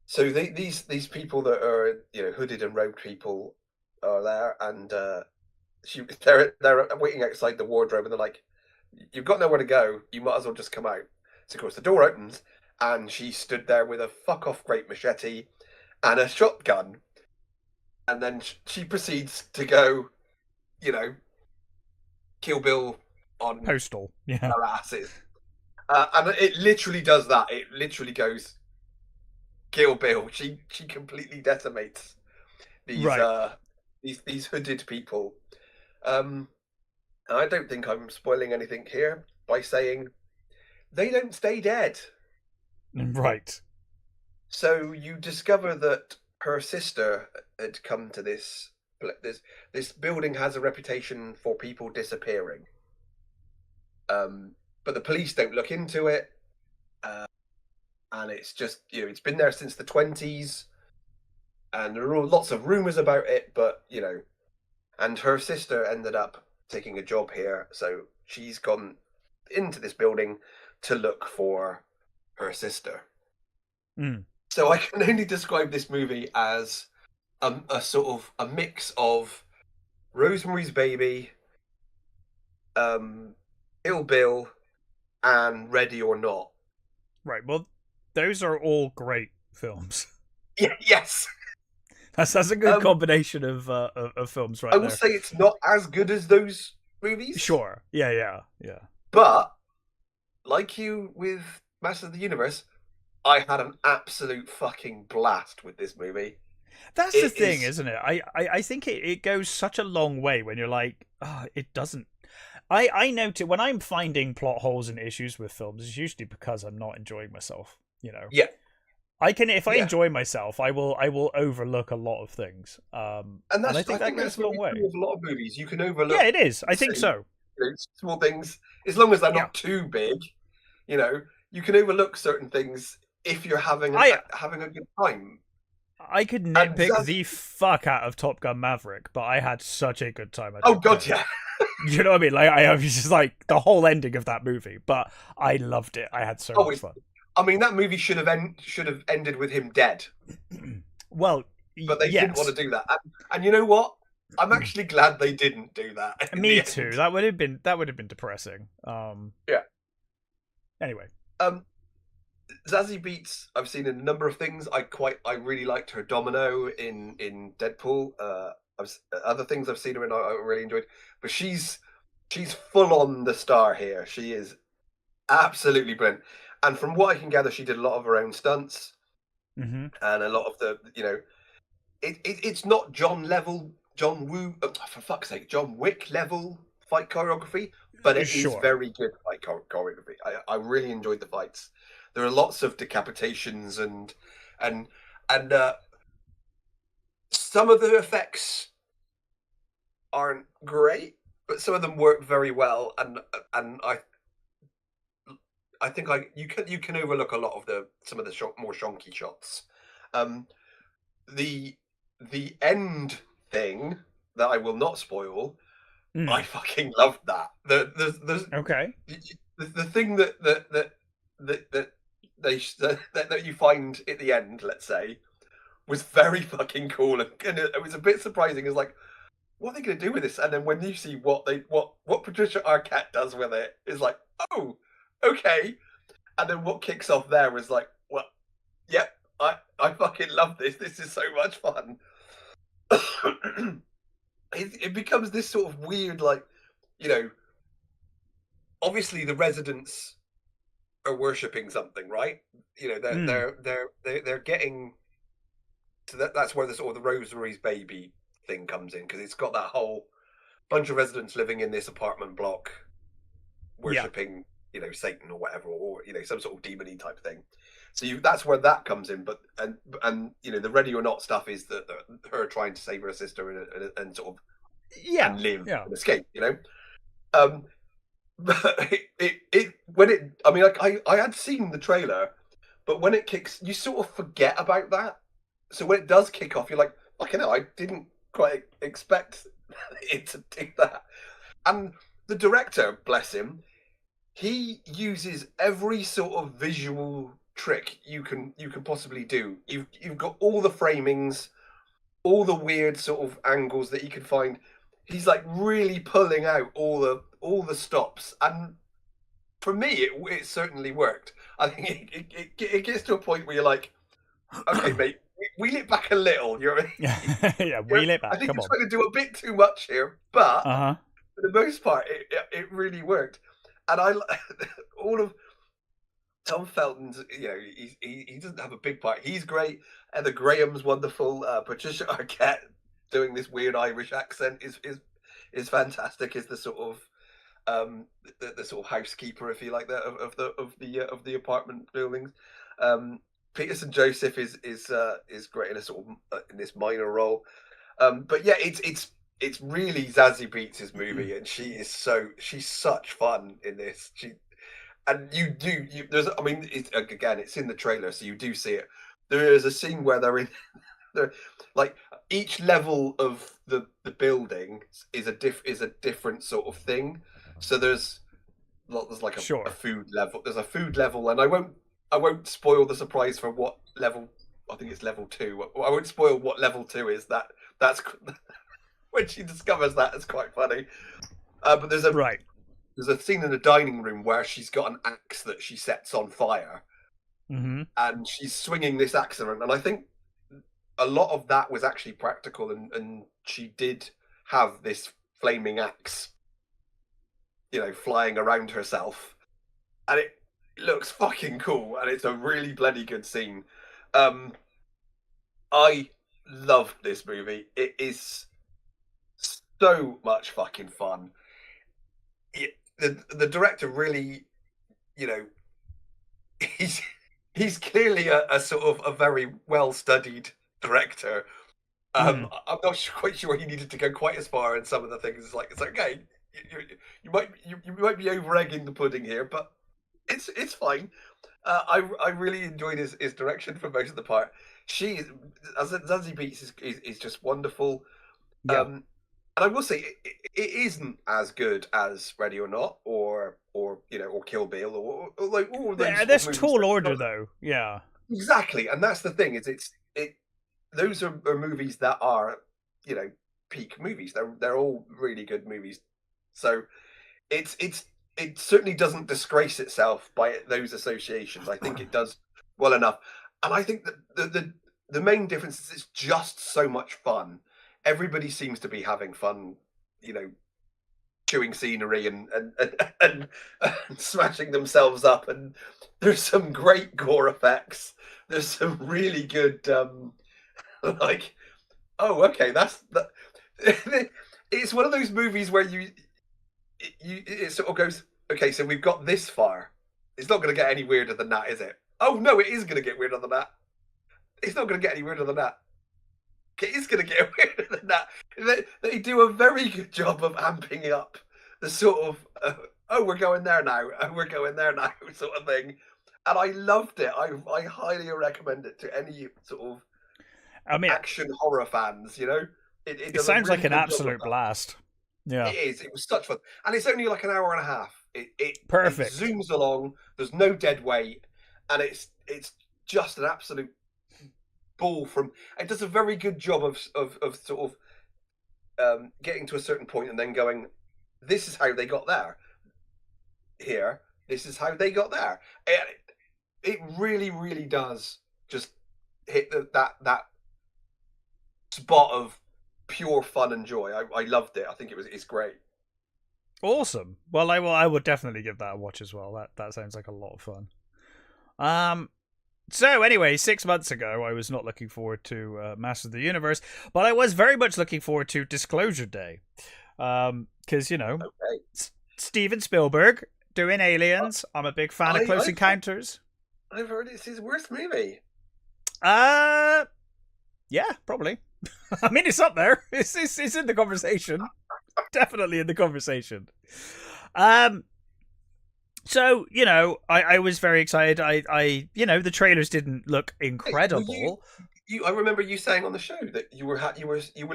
So these people that are hooded and robed people are there, and they're waiting outside the wardrobe, and they're like, "You've got nowhere to go. You might as well just come out." So of course the door opens, and she stood there with a fuck off great machete and a shotgun, and then she proceeds to go, Kill Bill on Postal. Yeah. their asses, and it literally does that. It literally goes. Kill Bill. She completely decimates these these hooded people. I don't think I'm spoiling anything here by saying they don't stay dead. Right. So you discover that her sister had come to this building has a reputation for people disappearing. But the police don't look into it. And it's just, it's been there since the 20s, and there are lots of rumors about it, but, and her sister ended up taking a job here, so she's gone into this building to look for her sister. So I can only describe this movie as a sort of a mix of Rosemary's Baby, Kill Bill, and Ready or Not. Right, well, those are all great films. Yeah, yes. That's a good combination of films, right? I will say it's not as good as those movies. Sure. Yeah. But like you with Master of the Universe, I had an absolute fucking blast with this movie. That's the thing, isn't it? I think it goes such a long way when you're like, it doesn't. I note it when I'm finding plot holes and issues with films. It's usually because I'm not enjoying myself. Yeah. I enjoy myself, I will overlook a lot of things. And I think that goes a long way. With a lot of movies, you can overlook. Yeah, it is. I think so. Small things, as long as they're not too big. You can overlook certain things if you're having a good time. I could nitpick the fuck out of Top Gun Maverick, but I had such a good time. Oh god, yeah. You know what I mean? Like I was just like the whole ending of that movie, but I loved it. I had so much fun. I mean, that movie should have ended with him dead. Well, but they didn't want to do that, and you know what? I'm actually glad they didn't do that. Me too. That would have been depressing. Yeah. Anyway, Zazie Beetz, I've seen in a number of things. I really liked her Domino in Deadpool. Other things I've seen her in, I really enjoyed. But she's full on the star here. She is absolutely brilliant. And from what I can gather, she did a lot of her own stunts, and a lot of the it's not John level John Woo, for fuck's sake, John Wick level fight choreography, but it is Sure. very good fight choreography. I really enjoyed the fights. There are lots of decapitations and some of the effects aren't great, but some of them work very well. And I think you can overlook a lot of some of the more shonky shots. The end thing that I will not spoil. I fucking loved that. Okay. The thing that you find at the end, let's say, was very fucking cool, and it was a bit surprising. It's like, what are they going to do with this? And then when you see what Patricia Arquette does with it, is like, oh, okay. And then what kicks off there was like, well, yep, I fucking love this. This is so much fun. It becomes this sort of weird, like, you know, obviously the residents are worshipping something, right? You know, they're getting to that's where the sort of the Rosemary's Baby thing comes in, because it's got that whole bunch of residents living in this apartment block worshipping, you know, Satan or whatever, or you know, some sort of demony type thing. So that's where that comes in. But and you know, the Ready or Not stuff is that her trying to save her sister and sort of and live and escape, you know. But I mean, like, I had seen the trailer, but when it kicks, you sort of forget about that. So when it does kick off, you're like, fucking hell, I didn't quite expect it to do that. And the director, bless him, he uses every sort of visual trick you can possibly do. You've got all the framings, all the weird sort of angles that you can find. He's like really pulling out all the stops, and for me, it certainly worked. I think it gets to a point where you're like, okay, mate, wheel it back a little. You're yeah, wheel it back. I think Come you're on. trying to do a bit too much here, but for the most part, it really worked. And all of Tom Felton's, you know, he doesn't have a big part. He's great. Heather Graham's wonderful. Patricia Arquette doing this weird Irish accent is fantastic. Is the sort of the sort of housekeeper, if you like, that of the apartment buildings. Peterson Joseph is great in a sort of in this minor role. But yeah, it's really Zazie Beetz' movie, and she's such fun in this. There's, I mean, again, it's in the trailer, so you do see it. There is a scene where they're in, like each level of the building is a different sort of thing. So there's like a food level. There's a food level, and I won't spoil the surprise for what level. I think it's level 2. I won't spoil what level 2 is. That's when she discovers that, it's quite funny. But there's a scene in the dining room where she's got an axe that she sets on fire, and she's swinging this axe around. And I think a lot of that was actually practical, and she did have this flaming axe, you know, flying around herself, and it looks fucking cool, and it's a really bloody good scene. I loved this movie. It is so much fucking fun. The director really, you know, he's clearly a sort of a very well studied director. I'm not quite sure he needed to go quite as far in some of the things. It's okay. You might be over egging the pudding here, but it's fine. I really enjoyed his direction for most of the part. Zazie Beetz is just wonderful. And I will say it isn't as good as Ready or Not or you know, or Kill Bill or like all those. Yeah, there's tall order though. Yeah, exactly, and that's the thing is those are movies that are, you know, peak movies. They're all really good movies. So it certainly doesn't disgrace itself by those associations. I think it does well enough, and I think that the main difference is it's just so much fun. Everybody seems to be having fun, you know, chewing scenery and smashing themselves up. And there's some great gore effects. There's some really good, like, oh, okay, that's that. It's one of those movies where it sort of goes, okay, so we've got this far. It's not going to get any weirder than that, is it? Oh no, it is going to get weirder than that. It's not going to get any weirder than that. It is going to get weirder than that. They do a very good job of amping up the sort of oh, we're going there now, oh, we're going there now sort of thing, and I loved it. I highly recommend it to any sort of I mean, action horror fans. You know, it does a sounds really like an good job of absolute that. blast. Yeah, It is. It was such fun, and it's only like an hour and a half. It perfect. zooms along. There's no dead weight, and it's just an absolute ball from. It does a very good job of sort of getting to a certain point and then going, this is how they got there. Here, this is how they got there. It really, really does just hit that spot of pure fun and joy. I loved it. I think it's great. Awesome. Well, I would definitely give that a watch as well. That sounds like a lot of fun. So anyway, 6 months ago, I was not looking forward to Masters of the Universe, but I was very much looking forward to Disclosure Day, because Okay. Steven Spielberg doing Aliens. I'm a big fan of Close Encounters. I've heard it's his worst movie. Yeah, probably. I mean, it's up there. It's in the conversation. Definitely in the conversation. So, I was very excited. I the trailers didn't look incredible. I remember you saying on the show that you were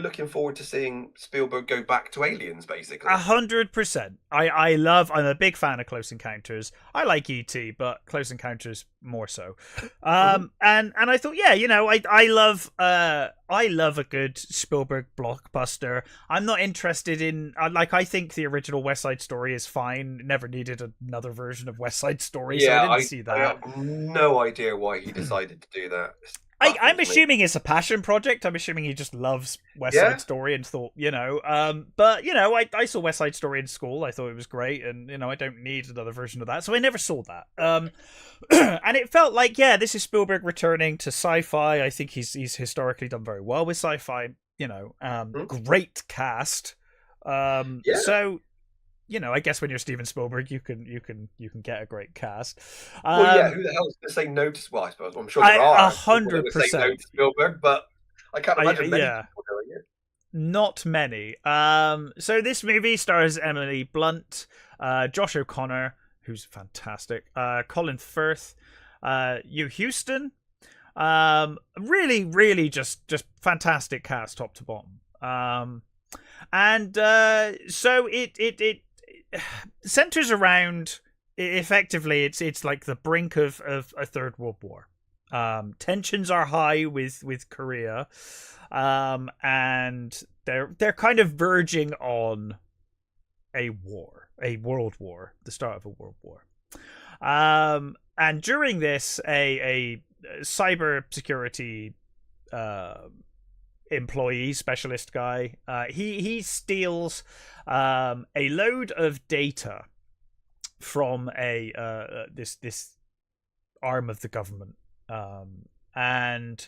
looking forward to seeing Spielberg go back to Aliens, basically. 100%. I'm a big fan of Close Encounters. I like E.T., but Close Encounters more so. And I thought, yeah, I love a good Spielberg blockbuster. I'm not interested in I think the original West Side Story is fine. Never needed another version of West Side Story, so I didn't see that. I have no idea why he decided to do that. I'm assuming it's a passion project. I'm assuming he just loves West Side Story and thought, but I saw West Side Story in school. I thought it was great, and I don't need another version of that, so I never saw that. And it felt like, yeah, this is Spielberg returning to sci-fi. I think he's historically done very well with sci-fi. Great cast. So. I guess when you're Steven Spielberg, you can get a great cast. Well, yeah, who the hell is going to say no to? Well, I suppose I'm sure there are 100% say no to Spielberg, but I can't imagine many people doing it. Not many. So this movie stars Emily Blunt, Josh O'Connor, who's fantastic, Colin Firth, Hugh Houston. Really, really just fantastic cast top to bottom. And so it centers around, effectively, it's like the brink of a third world war. Tensions are high with Korea, and they're kind of verging on a world war, the start of a world war. And during this, a cyber security employee, specialist guy, he steals a load of data from this arm of the government, and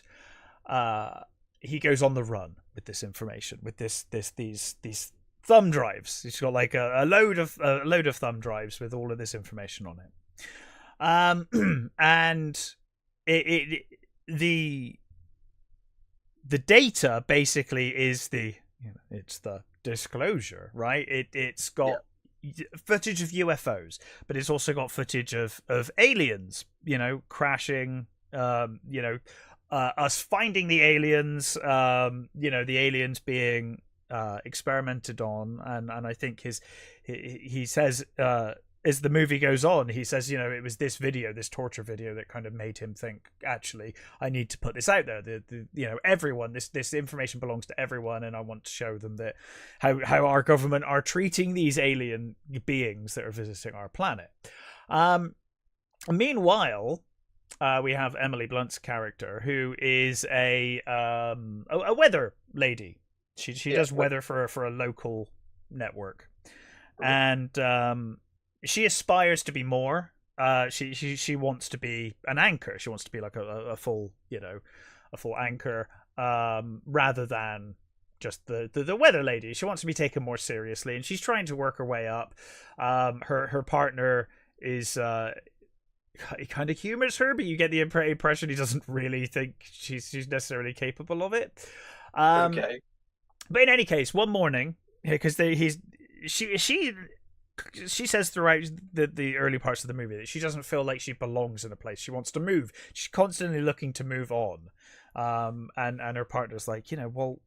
he goes on the run with this information, with these thumb drives. He's got like a load of thumb drives with all of this information on it, and the data basically is it's the disclosure, right? It's got footage of UFOs, but it's also got footage of aliens, crashing, us finding the aliens, the aliens being experimented on, and I think he says, as the movie goes on, he says, it was this torture video that kind of made him think, actually, I need to put this out there. Everyone, this information belongs to everyone, and I want to show them that how our government are treating these alien beings that are visiting our planet. Meanwhile, we have Emily Blunt's character, who is a weather lady. She does weather for a local network, and she aspires to be more. She wants to be an anchor. She wants to be like a full anchor, rather than just the weather lady. She wants to be taken more seriously, and she's trying to work her way up. Her partner is he kind of humors her, but you get the impression he doesn't really think she's necessarily capable of it. Okay. But in any case, one morning, because she says throughout the early parts of the movie that she doesn't feel like she belongs in a place. She wants to move. She's constantly looking to move on. And her partner's like, well,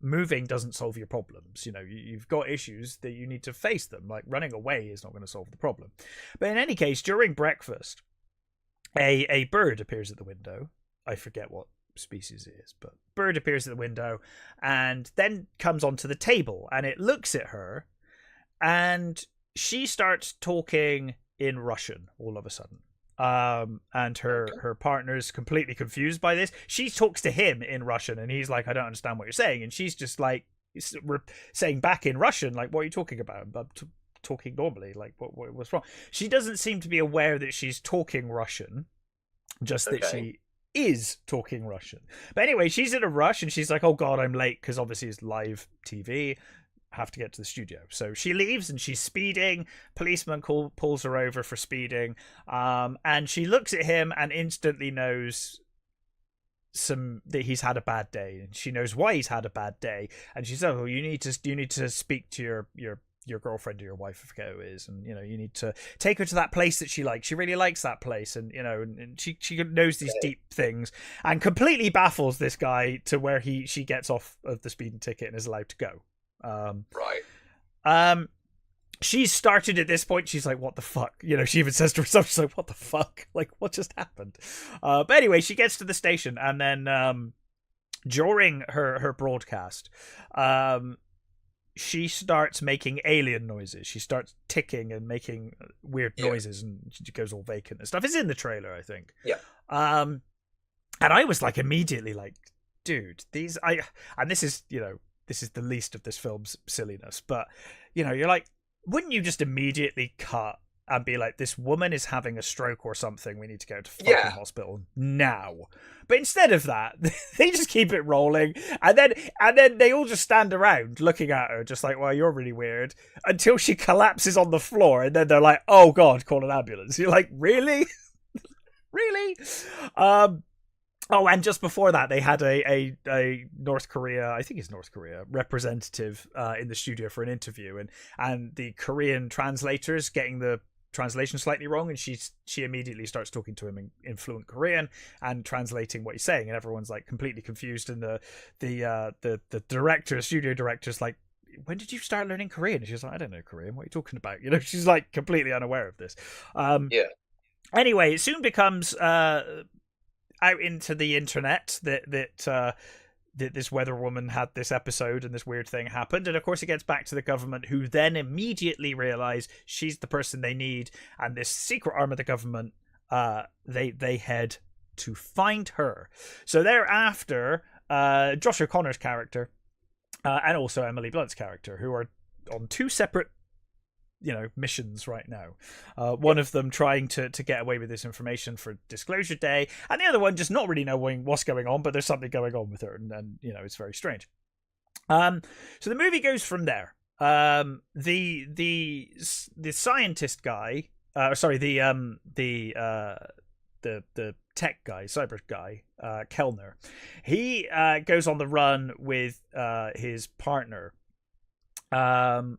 moving doesn't solve your problems. You've got issues that you need to face them. Like, running away is not going to solve the problem. But in any case, during breakfast, a bird appears at the window. I forget what species it is, but bird appears at the window and then comes onto the table, and it looks at her, and she starts talking in Russian all of a sudden. And her partner's completely confused by this. She talks to him in Russian, and he's like, I don't understand what you're saying. And she's just like saying back in Russian, like, what are you talking about? I'm talking normally. Like, what's wrong? She doesn't seem to be aware that she's talking Russian, just that she is talking Russian. But anyway, she's in a rush, and she's like, oh God, I'm late, because obviously it's live TV. Have to get to the studio. So she leaves, and she's speeding. Policeman pulls her over for speeding, and she looks at him and instantly knows that he's had a bad day, and she knows why he's had a bad day. And she's, oh, you need to speak to your girlfriend or your wife, I forget who it is, and you need to take her to that place that she likes. She really likes that place, and and she knows these deep things, and completely baffles this guy to where she gets off of the speeding ticket and is allowed to go. Right. She's started at this point. She's like, what the fuck? She even says to herself, she's like, what the fuck? Like, what just happened? But anyway, she gets to the station, and then during her broadcast, she starts making alien noises. She starts ticking and making weird noises, and she goes all vacant and stuff. It's in the trailer, I think. Yeah. And I was like, immediately like, dude, and this is, this is the least of this film's silliness, but you're like, wouldn't you just immediately cut and be like, this woman is having a stroke or something, we need to go to fucking hospital now? But instead of that, they just keep it rolling, and then they all just stand around looking at her, just like, well, you're really weird, until she collapses on the floor, and then they're like, oh God, call an ambulance. You're like, really? Really? Oh, and just before that, they had a North Korea, I think it's North Korea, representative in the studio for an interview, and the Korean translators getting the translation slightly wrong, and she immediately starts talking to him in fluent Korean and translating what he's saying, and everyone's like completely confused, and the director, studio director's like, when did you start learning Korean? And she's like, I don't know Korean, what are you talking about? She's like completely unaware of this. Anyway, it soon becomes out into the internet that this weather woman had this episode and this weird thing happened, and of course it gets back to the government, who then immediately realize she's the person they need, and this secret arm of the government, they head to find her. So they're after Josh O'Connor's character and also Emily Blunt's character, who are on two separate missions right now. One of them trying to get away with this information for Disclosure Day, and the other one just not really knowing what's going on, but there's something going on with her, and it's very strange. So the movie goes from there. The scientist guy, the tech guy, cyber guy, Kellner, he goes on the run with his partner, and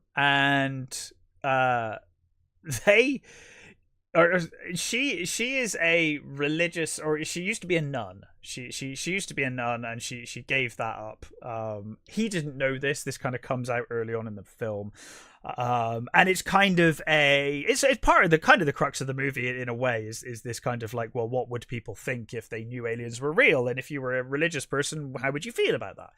she is a religious, or she used to be a nun. She used to be a nun, and she gave that up. He didn't know this. This kind of comes out early on in the film, and it's kind of it's part of the crux of the movie in a way. Is this kind of like, well, what would people think if they knew aliens were real? And if you were a religious person, how would you feel about that?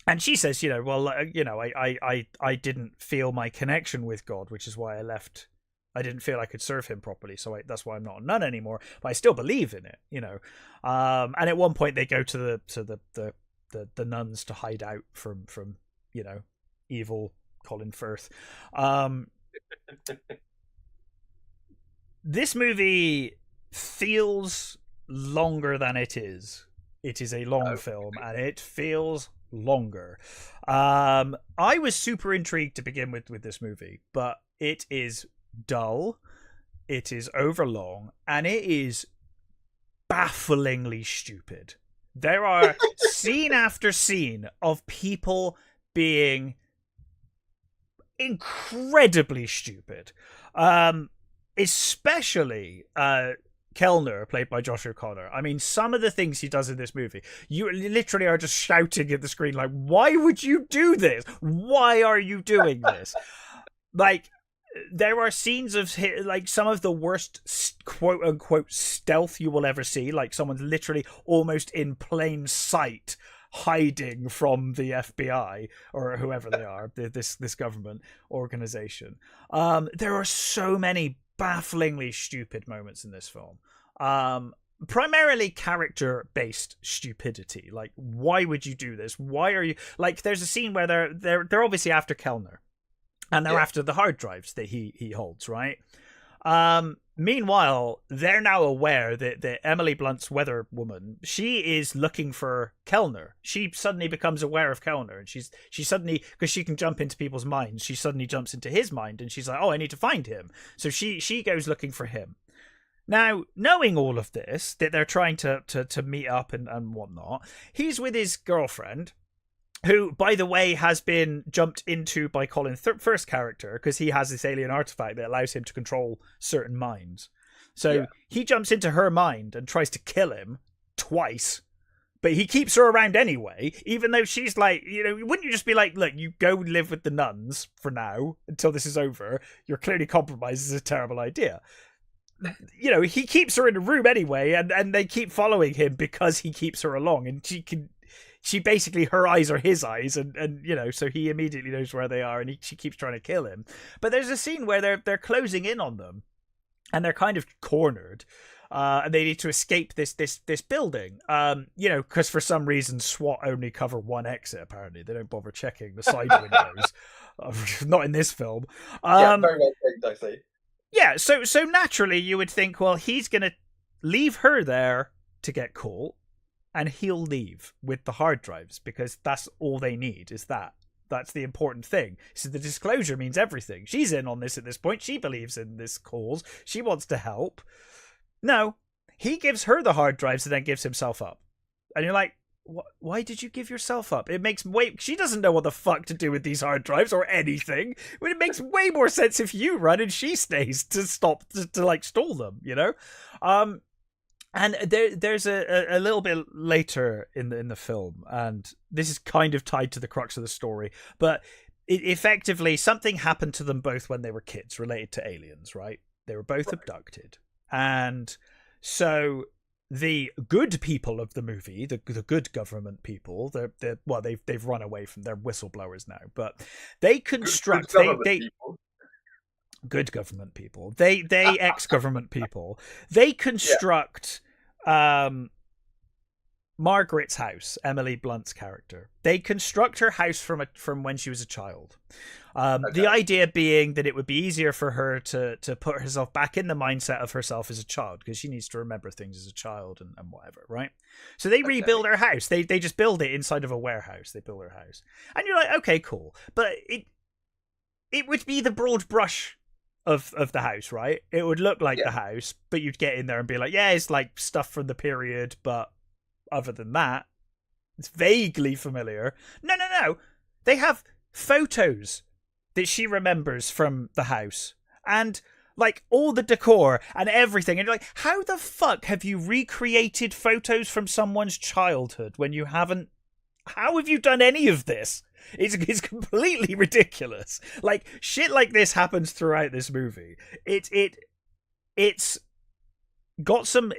And she says, I didn't feel my connection with God, which is why I left. I didn't feel I could serve him properly, so that's why I'm not a nun anymore. But I still believe in it, And at one point, they go to the nuns to hide out from evil Colin Firth. This movie feels longer than it is. It is a long film, and it feels longer. I was super intrigued to begin with this movie, but it is dull, it is overlong, and it is bafflingly stupid. There are scene after scene of people being incredibly stupid. Especially Kellner, played by Josh O'Connor. I mean, some of the things he does in this movie, you literally are just shouting at the screen, like, why would you do this? Why are you doing this? Like, there are scenes of like some of the worst quote unquote stealth you will ever see. Like, someone's literally almost in plain sight hiding from the FBI or whoever they are, this government organization. There are so many bafflingly stupid moments in this film. Primarily character-based stupidity. Like, why would you do this? Why are you like? There's a scene where they're obviously after Kellner, and they're after the hard drives that he holds, right? Meanwhile, they're now aware that Emily Blunt's weather woman, she is looking for Kellner. She suddenly becomes aware of Kellner, and she suddenly, because she can jump into people's minds, she suddenly jumps into his mind, and she's like, oh, I need to find him. So she goes looking for him. Now, knowing all of this, that they're trying to meet up and whatnot, he's with his girlfriend, who, by the way, has been jumped into by Colin Firth's character, because he has this alien artifact that allows him to control certain minds. So he jumps into her mind and tries to kill him twice, but he keeps her around anyway, even though she's like, you know, wouldn't you just be like, look, you go live with the nuns for now until this is over. You're clearly compromised. This is a terrible idea. You know, he keeps her in a room anyway, and they keep following him because he keeps her along, and she basically, her eyes are his eyes, and you know, so he immediately knows where they are, and she keeps trying to kill him. But there's a scene where they're closing in on them, and they're kind of cornered, and they need to escape this building. You know, because for some reason SWAT only cover one exit. Apparently, they don't bother checking the side windows. Not in this film. Very well framed, I see. Yeah, so naturally you would think, well, he's gonna leave her there to get caught, and he'll leave with the hard drives, because that's all they need, is that. That's the important thing. So the disclosure means everything. She's in on this at this point. She believes in this cause. She wants to help. No, he gives her the hard drives and then gives himself up. And you're like, why did you give yourself up? It makes she doesn't know what the fuck to do with these hard drives or anything. It makes way more sense if you run and she stays to stop to like stall them, you know? And there's a little bit later in the film, and this is kind of tied to the crux of the story, but effectively something happened to them both when they were kids related to aliens, right? They were both abducted. And so the good people of the movie, the good government people, they've run away from, their whistleblowers now, but they construct good government people. They ex-government people. They construct Margaret's house, Emily Blunt's character. They construct her house from when she was a child. The idea being that it would be easier for her to put herself back in the mindset of herself as a child, because she needs to remember things as a child and whatever, right? So they rebuild her house. They just build it inside of a warehouse. They build her house. And you're like, okay, cool. But it would be the broad brush of the house, right? It would look like the house, but you'd get in there and be like, yeah, it's like stuff from the period, but other than that, it's vaguely familiar. No. They have photos that she remembers from the house, and like all the decor and everything, and you're like, how the fuck have you recreated photos from someone's childhood when you haven't? How have you done any of this? It's completely ridiculous. Like, shit like this happens throughout this movie. It's got some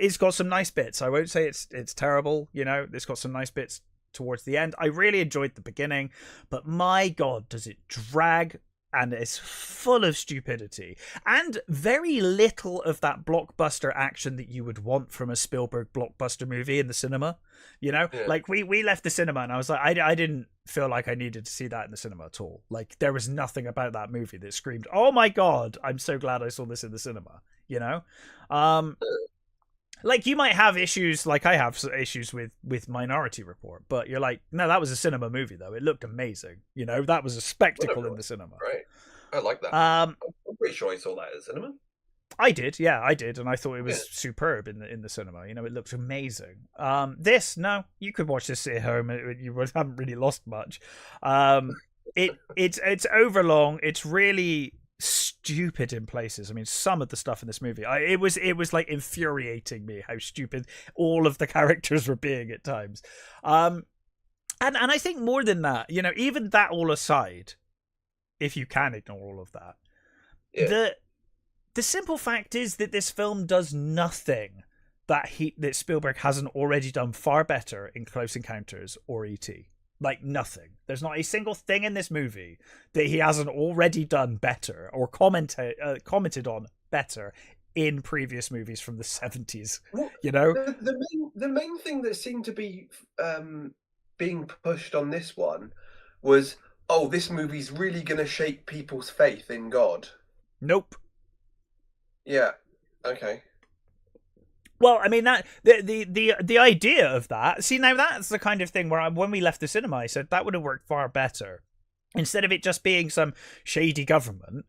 nice bits. I won't say it's terrible, you know. It's got some nice bits towards the end. I really enjoyed the beginning, but my god, does it drag, and it's full of stupidity and very little of that blockbuster action that you would want from a Spielberg blockbuster movie in the cinema, you know. Like we left the cinema and I was like, I didn't feel like I needed to see that in the cinema at all. Like, there was nothing about that movie that screamed, oh my god, I'm so glad I saw this in the cinema, you know. Like, you might have issues, like I have issues with Minority Report, but you're like, no, that was a cinema movie, though. It looked amazing. You know, that was a spectacle in the cinema. Right. I like that. Um, I'm pretty sure I saw that at the cinema. I did, yeah, I did, and I thought it was Yeah. superb in the cinema. You know, it looked amazing. No, you could watch this at home. You haven't really lost much. It's overlong. It's really stupid in places. I mean, some of the stuff in this movie, it was like infuriating me how stupid all of the characters were being at times. And I think more than that, you know, even that all aside, if you can ignore all of that, the simple fact is that this film does nothing that Spielberg hasn't already done far better in Close Encounters or E.T. Like, nothing. There's not a single thing in this movie that he hasn't already done better or commented on better in previous movies from the 70s. Well, you know, the main thing that seemed to be being pushed on this one was, oh, this movie's really going to shake people's faith in God. Nope. Yeah. Okay. Well, I mean, that the idea of that. See, now that's the kind of thing where when we left the cinema, I said that would have worked far better. Instead of it just being some shady government,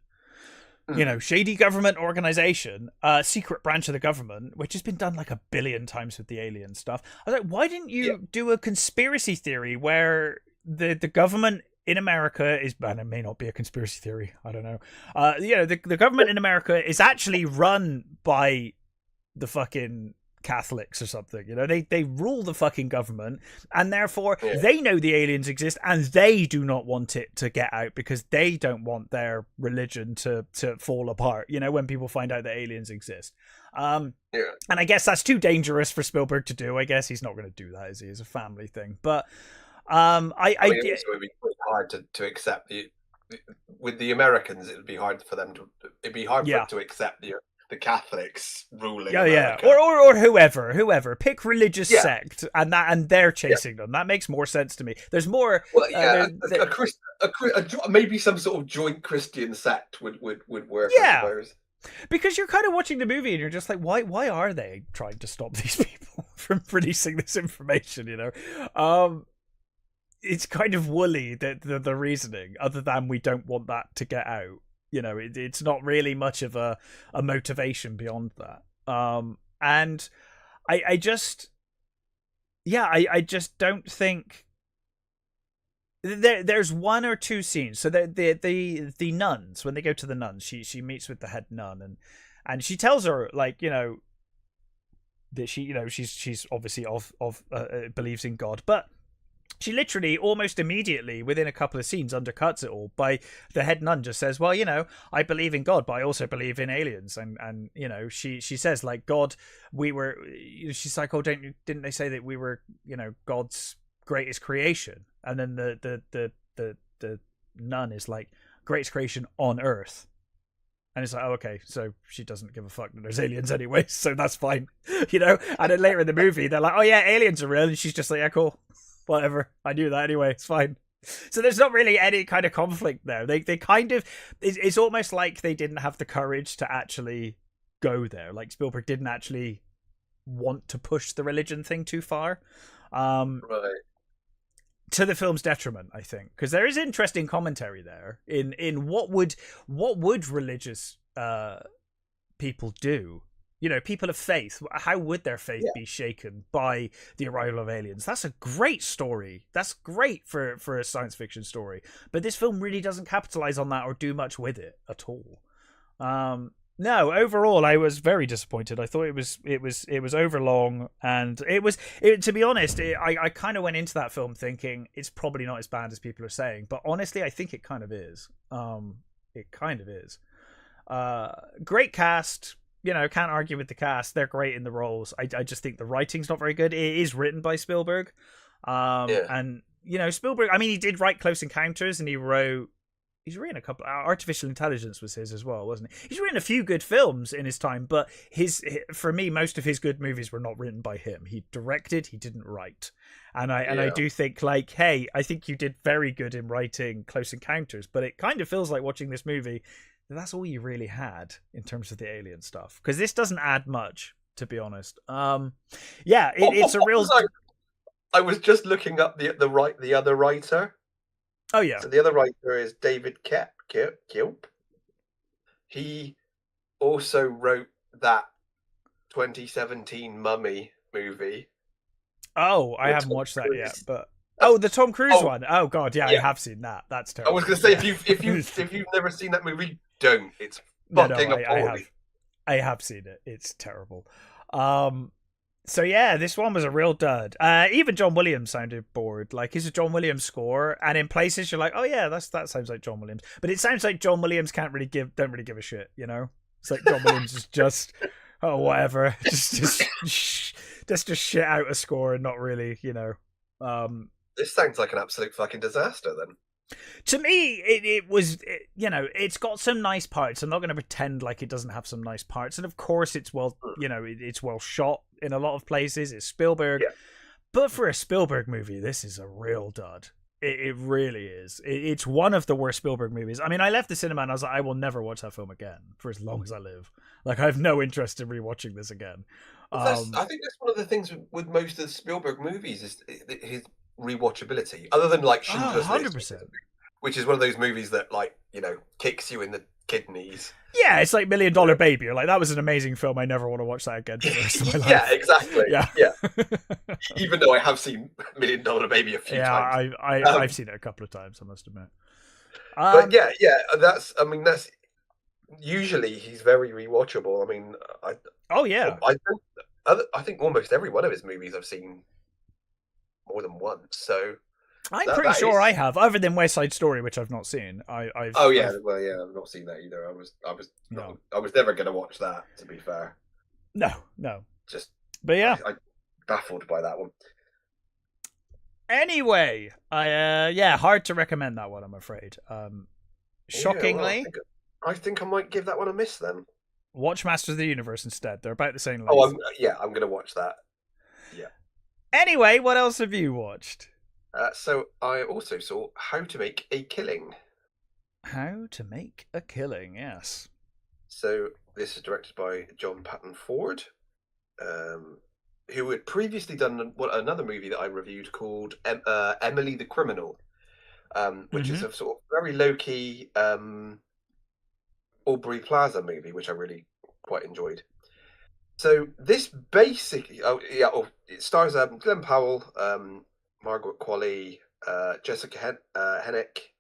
you know, shady government organization, secret branch of the government, which has been done like 1 billion times with the alien stuff. I was like, why didn't you do a conspiracy theory where the government in America is, and it may not be a conspiracy theory, I don't know. You know, the government in America is actually run by the fucking Catholics or something. You know, they rule the fucking government, and therefore they know the aliens exist, and they do not want it to get out because they don't want their religion to fall apart. You know, when people find out that aliens exist. And I guess that's too dangerous for Spielberg to do. I guess he's not going to do that, is he? It's a family thing, but. I mean, it would be quite hard to accept with the Americans. It would be hard for them it'd be hard for them to accept the Catholics ruling. America. or whoever pick religious sect and they're chasing them. That makes more sense to me. There's more. Well, maybe some sort of joint Christian sect would work. Yeah. I suppose. Because you're kind of watching the movie and you're just like, why are they trying to stop these people from releasing this information? You know, it's kind of woolly, the reasoning, other than we don't want that to get out. You know, it's not really much of a motivation beyond that. And I just don't think there's one or two scenes. So the nuns, when they go to the nuns, she meets with the head nun and she tells her, like, you know, that she, you know, she's obviously believes in God, but she literally almost immediately within a couple of scenes undercuts it all by the head nun just says, well, you know, I believe in God, but I also believe in aliens. And you know, she says, like, God, she's like, oh, didn't they say that we were, you know, God's greatest creation? And then the nun is like, greatest creation on Earth. And it's like, oh, okay, so she doesn't give a fuck that there's aliens anyway, so that's fine. You know? And then later in the movie, they're like, oh yeah, aliens are real. And she's just like, yeah, cool. Whatever, I knew that anyway, it's fine. So there's not really any kind of conflict there. They kind of, it's almost like they didn't have the courage to actually go there. Like, Spielberg didn't actually want to push the religion thing too far. Right. To the film's detriment, I think, because there is interesting commentary there in what would religious people do. You know, people of faith, how would their faith be shaken by the arrival of aliens? That's a great story. That's great for a science fiction story. But this film really doesn't capitalize on that or do much with it at all. No, overall, I was very disappointed. I thought it was overlong, and to be honest, I kind of went into that film thinking it's probably not as bad as people are saying. But honestly, I think it kind of is. It kind of is. Great cast. You know, can't argue with the cast. They're great in the roles. I just think the writing's not very good. It is written by Spielberg. And, you know, Spielberg, I mean, he did write Close Encounters, and he's written a couple. Artificial Intelligence was his as well, wasn't he? He's written a few good films in his time, but for me, most of his good movies were not written by him. He directed, he didn't write. And I do think, like, hey, I think you did very good in writing Close Encounters, but it kind of feels like watching this movie, that's all you really had in terms of the alien stuff, because this doesn't add much. to be honest. Yeah, it's a real. I was just looking up the other writer. Oh yeah. So the other writer is David Kilp. He also wrote that 2017 Mummy movie. Oh, I haven't Tom watched that yet, Cruise. but the Tom Cruise Oh one. Oh god, yeah, I yeah, have seen that. That's I terrible. was going to say Yeah. if you've never seen that movie, don't. It's No, fucking appalling. I have seen it. It's terrible. So yeah, this one was a real dud. Even John Williams sounded bored. Like it's a John Williams score, and in places you're like, oh yeah, that sounds like John Williams. But it sounds like John Williams don't really give a shit. You know, it's like John Williams is just oh whatever, just shit out a score and not really, you know. This sounds like an absolute fucking disaster. Then To me, it was, you know, it's got some nice parts. I'm not going to pretend like it doesn't have some nice parts. And of course, it's well, you know, it's well shot in a lot of places. It's Spielberg. Yeah. But for a Spielberg movie, this is a real dud. It really is. It's one of the worst Spielberg movies. I mean, I left the cinema and I was like, I will never watch that film again for as long as I live. Like, I have no interest in rewatching this again. I think that's one of the things with most of the Spielberg movies is his rewatchability. Other than like Schindler's List, 100%. which is one of those movies that like kicks you in the kidneys. Yeah, it's like $1 Million Baby. You're like, that was an amazing film. I never want to watch that again for the rest of my life. Yeah, exactly. Yeah. Even though I have seen $1 Million Baby a few times. I've seen it a couple of times, I must admit. But yeah, that's usually he's very rewatchable. I mean, I think almost every one of his movies I've seen more than once. So I'm pretty sure I have, other than West Side Story, which I've not seen. I've not seen that either. I was never going to watch that. To be fair, no. But yeah, I'm baffled by that one. Anyway, hard to recommend that one, I'm afraid. Shockingly, I think I might give that one a miss then. Watch Masters of the Universe instead. They're about the same length. Oh, I'm going to watch that. Yeah. Anyway, what else have you watched? So I also saw How to Make a Killing. How to Make a Killing, yes. So this is directed by John Patton Ford, who had previously done another movie that I reviewed called Emily the Criminal, which is a sort of very low-key Aubrey Plaza movie, which I really quite enjoyed. So this basically, it stars Glenn Powell, Margaret Qualley, Jessica Hennick,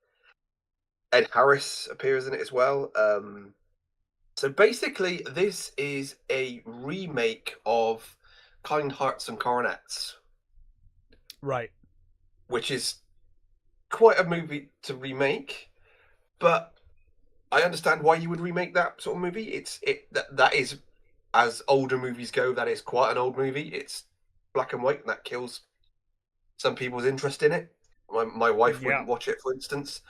Ed Harris appears in it as well. So basically, this is a remake of Kind Hearts and Coronets, right? Which is quite a movie to remake, but I understand why you would remake that sort of movie. That is, as older movies go, that is quite an old movie. It's black and white, and that kills some people's interest in it. My wife wouldn't watch it, for instance.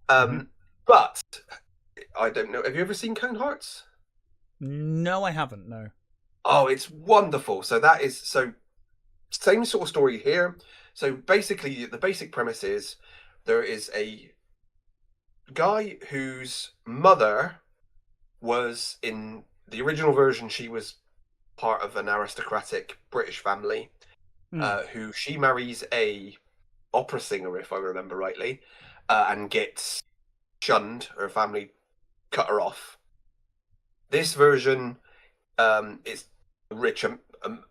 But I don't know. Have you ever seen Kind Hearts? No, I haven't. No. Oh, it's wonderful. So same sort of story here. So basically, the basic premise is there is a guy whose mother was, in the original version, she was part of an aristocratic British family, who she marries a opera singer, if I remember rightly, and gets shunned. Her family cut her off. This version is a rich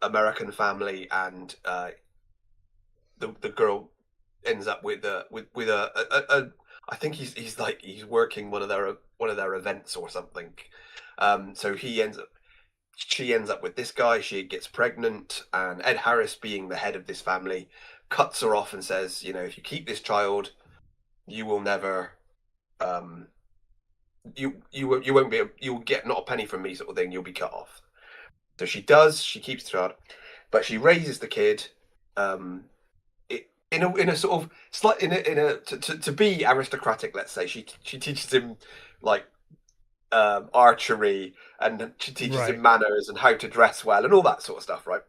American family, and the girl ends up with a I think he's working one of their events or something. So she ends up with this guy. She gets pregnant, and Ed Harris, being the head of this family, cuts her off and says, if you keep this child, you will never, you won't be, you'll get not a penny from me, sort of thing. You'll be cut off. So she does. She keeps the child, but she raises the kid. In a sort of slight to be aristocratic, let's say, she teaches him like archery, and she teaches him manners and how to dress well and all that sort of stuff, right?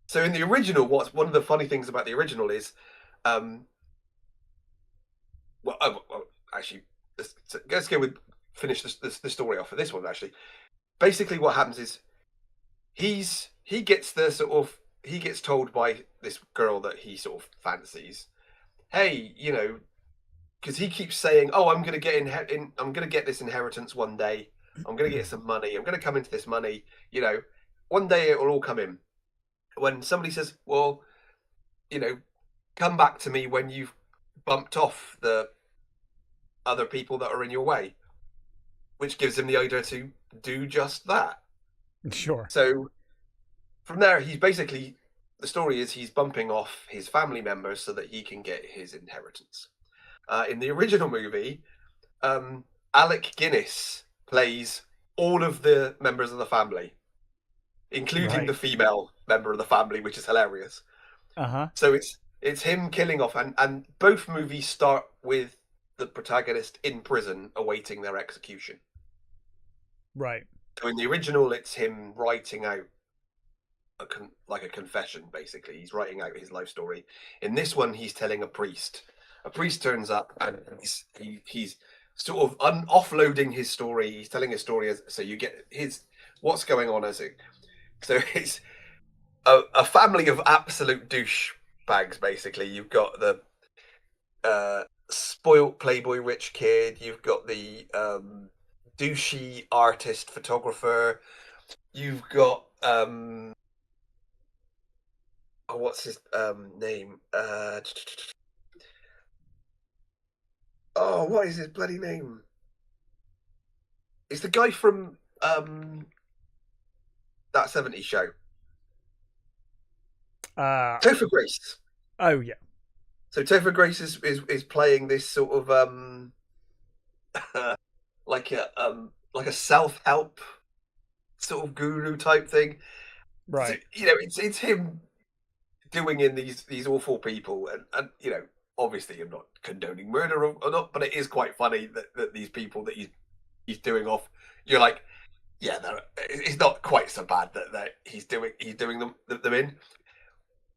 So in the original, what's one of the funny things about the original is, actually, let's go with finish the story off for this one. Actually, basically, what happens is he gets the sort of he gets told by this girl that he sort of fancies, hey, you know, because he keeps saying, "Oh, I'm going to I'm going to get this inheritance one day. I'm going to get some money. I'm going to come into this money. You know, one day it will all come in." When somebody says, "Well, you know, come back to me when you've bumped off the other people that are in your way," which gives him the idea to do just that. Sure. So from there, he's basically the story is he's bumping off his family members so that he can get his inheritance. In the original movie, um, Alec Guinness plays all of the members of the family, including Right. the female member of the family, which is hilarious. Uh-huh. So it's him killing off, and both movies start with the protagonist in prison awaiting their execution. Right. So in the original, it's him writing out like a confession, basically. He's writing out his life story. In this one, he's telling a priest. A priest turns up and he's sort of offloading his story. He's telling his story so you get his what's going on as it. So it's a family of absolute douche bags. Basically, you've got the spoilt playboy rich kid. You've got the douchey artist photographer. You've got oh, what's his name? Oh, what is his bloody name? It's the guy from that '70s show. Uh Topher Grace. oh yeah. So Topher Grace is playing this sort of like a self help sort of guru type thing. So, Right. you know, it's him doing in these awful people, and you know, obviously I'm not condoning murder or not, but it is quite funny that these people that he's doing off, you're like, yeah, it's not quite so bad that he's doing them in.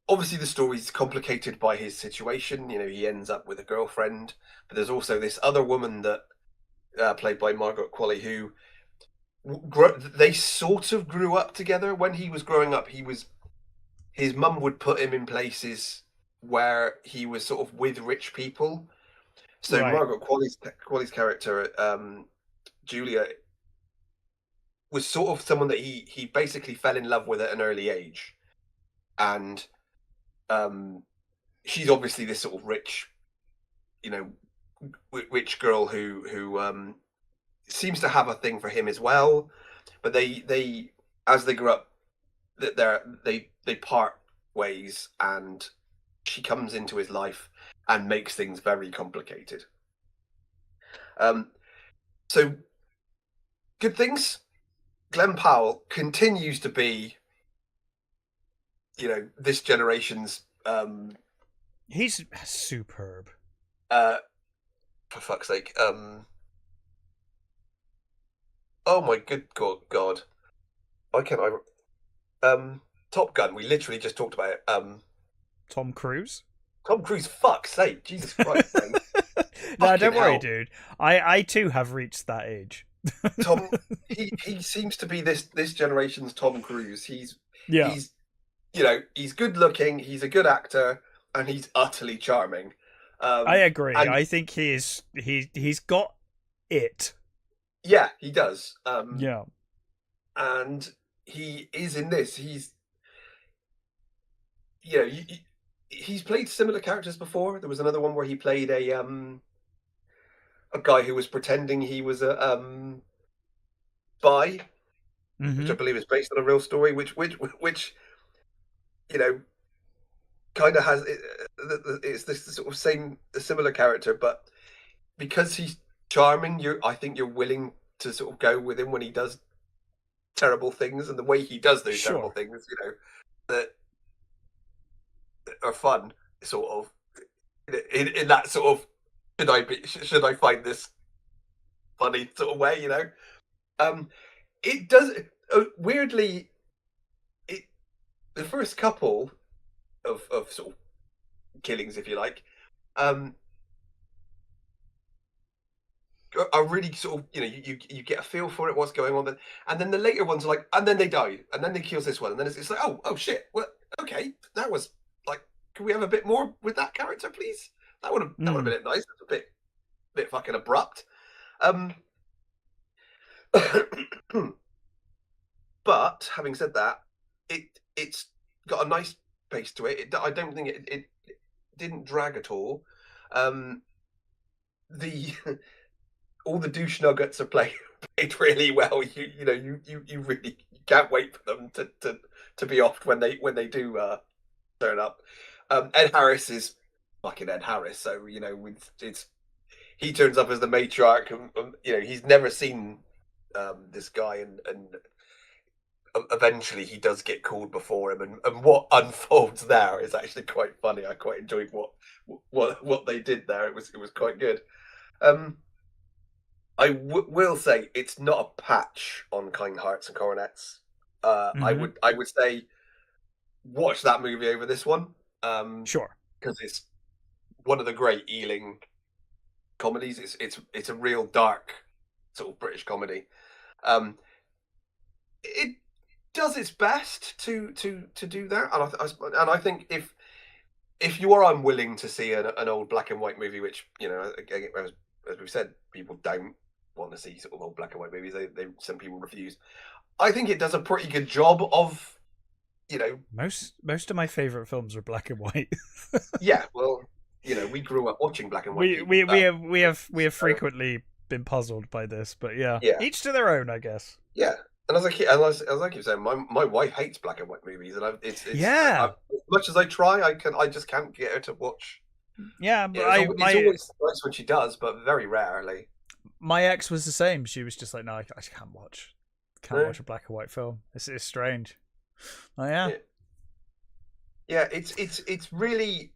Obviously, the story's complicated by his situation. You know, he ends up with a girlfriend, but there's also this other woman that played by Margaret Qualley who they sort of grew up together. When he was growing up, his mum would put him in places where he was sort of with rich people. So Right. Margaret Qualley's character, Julia, was sort of someone that he basically fell in love with at an early age, and she's obviously this sort of rich, you know, rich girl who seems to have a thing for him as well. But they as they grow up, they part ways, and she comes into his life and makes things very complicated. Um, so good things. Glenn Powell continues to be, you know, this generation's He's superb. For fuck's sake. Oh my good God. Why can't I? Top Gun. We literally just talked about it. Tom Cruise. Tom Cruise. Fuck's sake. Jesus Christ, man. No, Fucking don't worry, hell. dude. I too have reached that age. Tom. He seems to be this generation's Tom Cruise. Yeah. He's you know he's good looking. He's a good actor, and he's utterly charming. I agree. And I think he's got it. yeah, he does. Yeah. And he is in this. He's you know he's played similar characters before. There was another one where he played a guy who was pretending he was a spy, which I Mm-hmm. believe is based on a real story. Which you know kind of has it's this sort of same similar character, but because he's charming, I think you're willing to sort of go with him when he does terrible things, and the way he does those terrible Sure. things, you know, that are fun, sort of in that sort of should I find this funny sort of way, you know. Um, it does weirdly. It the first couple of sort of killings, if you like, um, are really sort of, you get a feel for it, what's going on, and then the later ones are like, and then they die, and then they kills this one, and then it's like, oh shit, well, okay, that was like, can we have a bit more with that character, please? That would have been nice. It's a bit fucking abrupt. But having said that, it's got a nice pace to it. I don't think it didn't drag at all. The all the douche nuggets are played really well. You really can't wait for them to be off when they do turn up. Ed Harris is fucking Ed Harris, so he turns up as the matriarch, and he's never seen this guy, and eventually he does get called before him, and what unfolds there is actually quite funny. I quite enjoyed what they did there. It was quite good. I will say it's not a patch on Kind Hearts and Coronets. I would say watch that movie over this one. Sure, because it's one of the great Ealing comedies. It's a real dark sort of British comedy. It does its best to do that, and I think if you are unwilling to see an old black and white movie, which as we've said, people don't want to see sort of old black and white movies. Some people refuse. I think it does a pretty good job of, most of my favorite films are black and white. Yeah, well, we grew up watching black and white. We have frequently been puzzled by this, but yeah, each to their own, I guess. Yeah, and as I keep saying, my wife hates black and white movies, and it's as much as I try, I just can't get her to watch. Yeah, but it's always nice when she does, but very rarely. My ex was the same. She was just like, no, I can't watch a black and white film. It's strange. Oh yeah. Yeah, it's really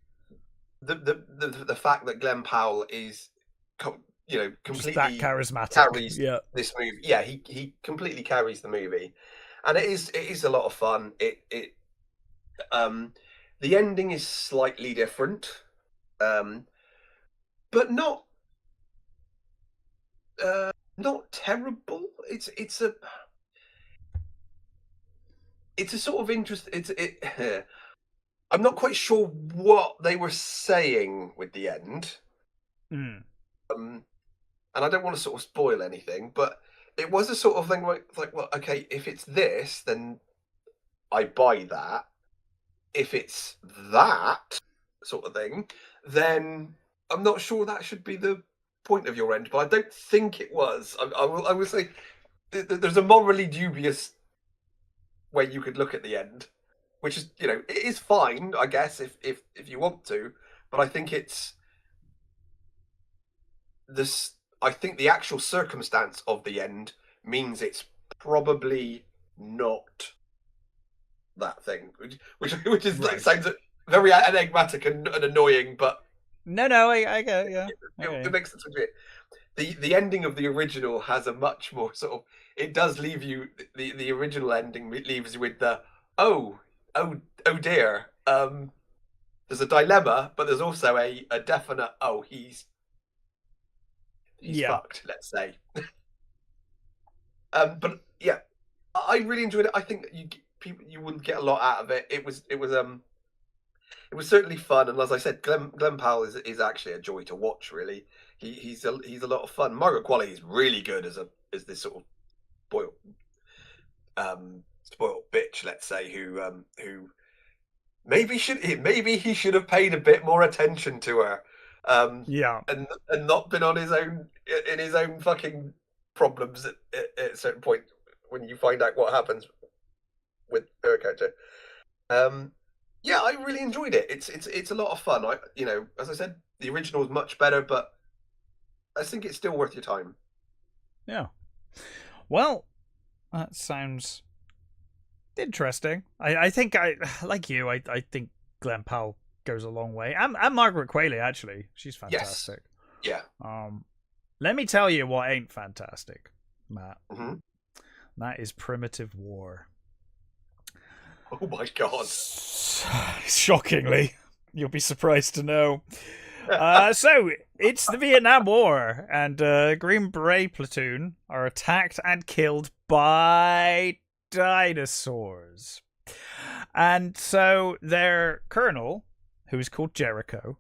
the fact that Glenn Powell is completely just that charismatic. Carries this movie. Yeah, he completely carries the movie, and it is a lot of fun. The ending is slightly different, but not terrible. It's a sort of interest. I'm not quite sure what they were saying with the end. And I don't want to sort of spoil anything, but it was a sort of thing like, well, okay, if it's this, then I buy that. If it's that sort of thing, then I'm not sure that should be the point of your end, but I don't think it was. I will say there's a morally dubious way you could look at the end, which is, it is fine, I guess, if you want to, but I think it's this. I think the actual circumstance of the end means it's probably not that thing, which is right. Sounds very enigmatic and annoying, but no, I get it. Yeah, it makes sense of it. The ending of the original has a much more sort of. It does leave you. The original ending leaves you with the oh dear. There's a dilemma, but there's also a definite he's fucked, let's say. But yeah, I really enjoyed it. I think you wouldn't get a lot out of it. It was certainly fun, and as I said, Glenn Powell is actually a joy to watch. Really, he's a lot of fun. Margaret Qualley is really good as this sort of spoiled bitch, let's say, who maybe he should have paid a bit more attention to her. And not been on his own fucking problems at a certain point when you find out what happens with her character. Yeah, I really enjoyed it. It's a lot of fun. As I said, the original is much better, but I think it's still worth your time. Yeah. Well, that sounds interesting. I think like you. I think Glenn Powell goes a long way, and Margaret Qualley, actually, she's fantastic. Yes. Yeah. Let me tell you what ain't fantastic, Matt. Mm-hmm. That is Primitive War. Oh my god! Shockingly, you'll be surprised to know. So it's the Vietnam War, and Green Beret platoon are attacked and killed by dinosaurs. And so their colonel, who is called Jericho.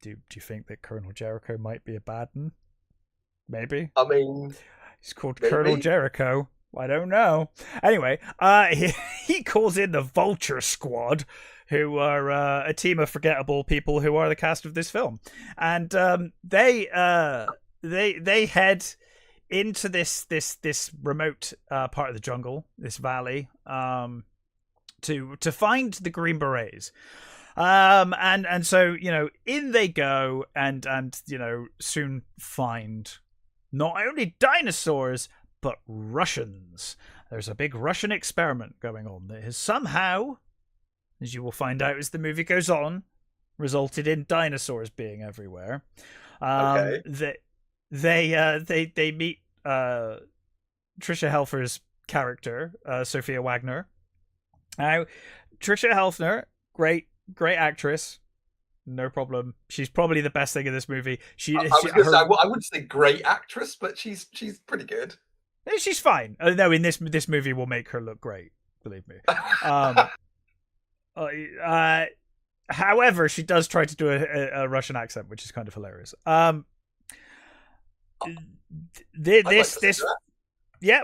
Do you think that Colonel Jericho might be a bad one? Maybe. I mean, he's called maybe. Colonel Jericho. I don't know. Anyway, he calls in the Vulture Squad, who are a team of forgettable people who are the cast of this film, and they head into this remote part of the jungle, this valley, to find the Green Berets. And so, you know, in they go and you know, soon find not only dinosaurs but Russians. There's a big Russian experiment going on that has somehow, as you will find out as the movie goes on, resulted in dinosaurs being everywhere. Okay. They meet Tricia Helfer's character, Sophia Wagner. Now, Tricia Helfer, great actress, no problem. She's probably the best thing in this movie. I wouldn't say great actress, but she's pretty good. She's fine. No, in this movie will make her look great. Believe me. However, she does try to do a Russian accent, which is kind of hilarious. Yeah,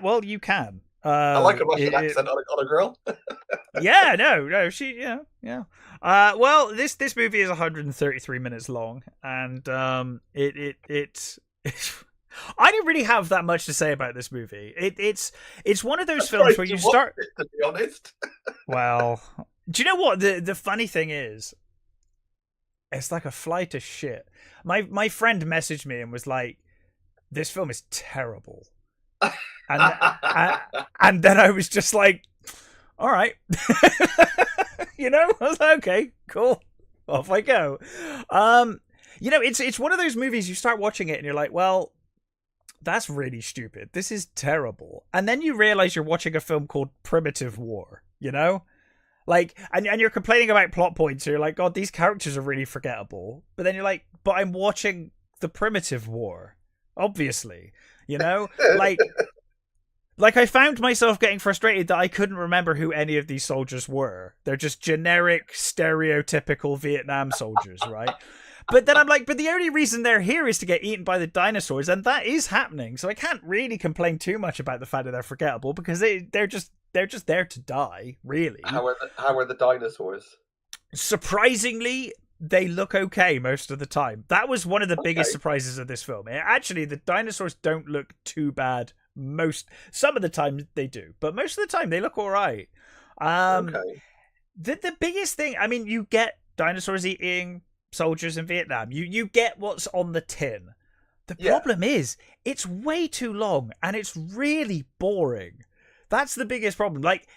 well, you can. I like a Russian accent on a girl. Yeah, no, yeah. Well, this movie is 133 minutes long, and it's I didn't really have that much to say about this movie. It's one of those films where you start. To be honest. Well, do you know what the funny thing is? It's like a flight of shit. My friend messaged me and was like, "This film is terrible," and then I was just like, "All right," you know. I was like, "Okay, cool, off I go." You know, it's one of those movies you start watching it and you're like, "Well, that's really stupid. This is terrible," and then you realize you're watching a film called Primitive War. You know. Like, and you're complaining about plot points. So you're like, God, these characters are really forgettable. But then you're like, but I'm watching the Primitive War, obviously. You know, like I found myself getting frustrated that I couldn't remember who any of these soldiers were. They're just generic, stereotypical Vietnam soldiers, right? But then I'm like, but the only reason they're here is to get eaten by the dinosaurs, and that is happening. So I can't really complain too much about the fact that they're forgettable because they're just there to die, really. How are the dinosaurs? Surprisingly, they look okay most of the time. That was one of the biggest surprises of this film. Actually, the dinosaurs don't look too bad. Some of the time they do, but most of the time they look all right. The biggest thing, I mean, you get dinosaurs eating soldiers in Vietnam. You get what's on the tin. The problem is it's way too long and it's really boring. That's the biggest problem. Like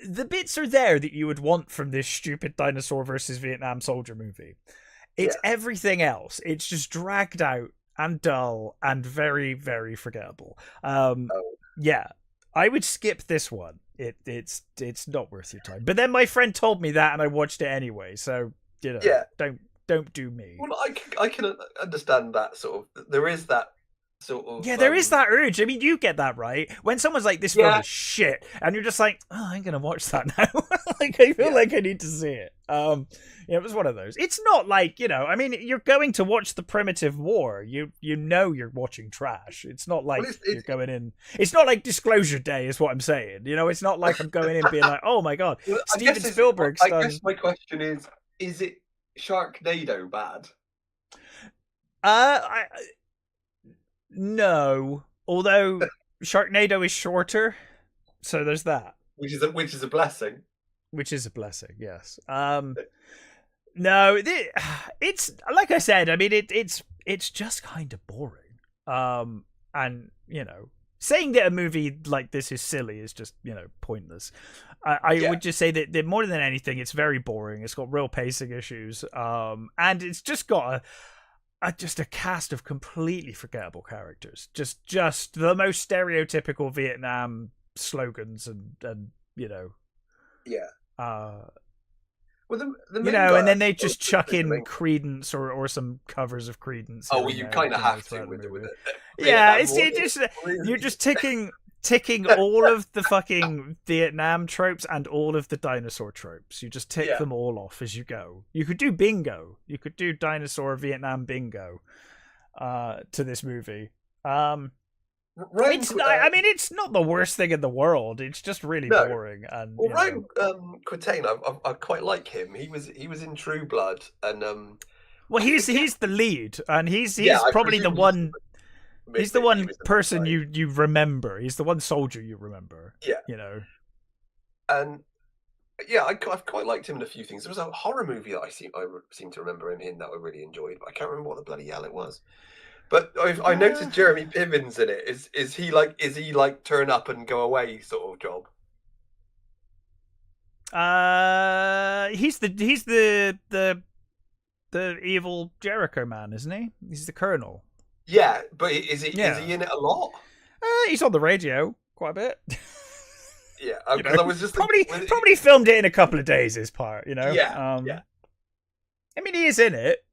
the bits are there that you would want from this stupid dinosaur versus Vietnam soldier movie. It's everything else. It's just dragged out and dull and very, very forgettable. Yeah, I would skip this one. It's not worth your time. But then my friend told me that, and I watched it anyway. So you know, don't do me. Well, I can understand that sort of. There is that sort of. Yeah, there is that urge. I mean, you get that, right? When someone's like, "This film is shit," and you're just like, "Oh, I'm gonna watch that now." Like, I feel like I need to see it. Yeah, it was one of those. It's not like, you know, I mean, you're going to watch the Primitive War. You know you're watching trash. It's not like you're going in. It's not like Disclosure Day, is what I'm saying. You know, it's not like I'm going in being like, "Oh my god, Steven Spielberg's done." I guess my question is it Sharknado bad? No. Although Sharknado is shorter, so there's that. Which is a blessing. Which is a blessing, yes. No, it's like I said. I mean, it's just kind of boring. And you know, saying that a movie like this is silly is just, you know, pointless. I would just say that more than anything, it's very boring. It's got real pacing issues. And it's just got a cast of completely forgettable characters. Just the most stereotypical Vietnam slogans and you know. Yeah. Well, the You main know, guy, and then actually, they just chuck the in main. Credence or some covers of Credence. Oh, Here well, and you there, kind of you know, have to throughout the with movie. it. Yeah, Vietnam War. it's just you're Really? just ticking all of the fucking Vietnam tropes and all of the dinosaur tropes. You just tick Yeah. them all off as you go. You could do bingo. You could do dinosaur Vietnam bingo to this movie. Ryan, I mean, it's not the worst thing in the world. It's just really no. boring. And Well, Ryan Quatain, I quite like him. He was in True Blood, and well, I he's forget. the lead, and he's Yeah, I probably the presume one. He's the he one was the main person guy. you remember. He's the one soldier you remember. Yeah, You know. and yeah, I've quite liked him in a few things. There was a horror movie that I seem to remember him in that I really enjoyed, but I can't remember what the bloody hell it was. But I noticed Jeremy Piven's in it. Is he like turn up and go away sort of job? He's the evil Jericho man, isn't he? He's the Colonel. Yeah, but is he Yeah. in it a lot? He's on the radio quite a bit. Yeah, You because know, I was just probably filmed it in a couple of days. His part, you know. Yeah, yeah. I mean, he is in it,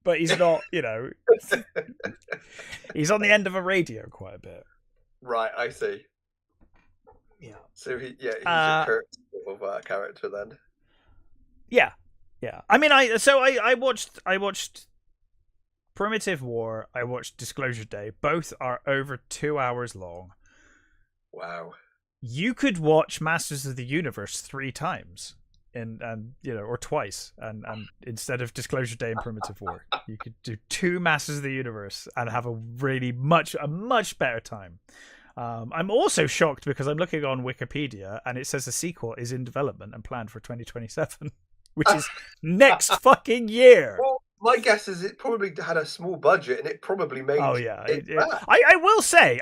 but he's not. You know, he's on the end of a radio quite a bit. Right, I see. Yeah. So he's a Kurt sort of character then. Yeah, yeah. I mean, I watched Primitive War. I watched Disclosure Day. Both are over 2 hours long. Wow. You could watch Masters of the Universe 3 times, and you know, or twice, and instead of Disclosure Day and Primitive War, you could do 2 Masters of the Universe and have a much better time. I'm also shocked because I'm looking on Wikipedia and it says a sequel is in development and planned for 2027, which is next fucking year. Well, my guess is it probably had a small budget and it probably made. Oh yeah, back. I will say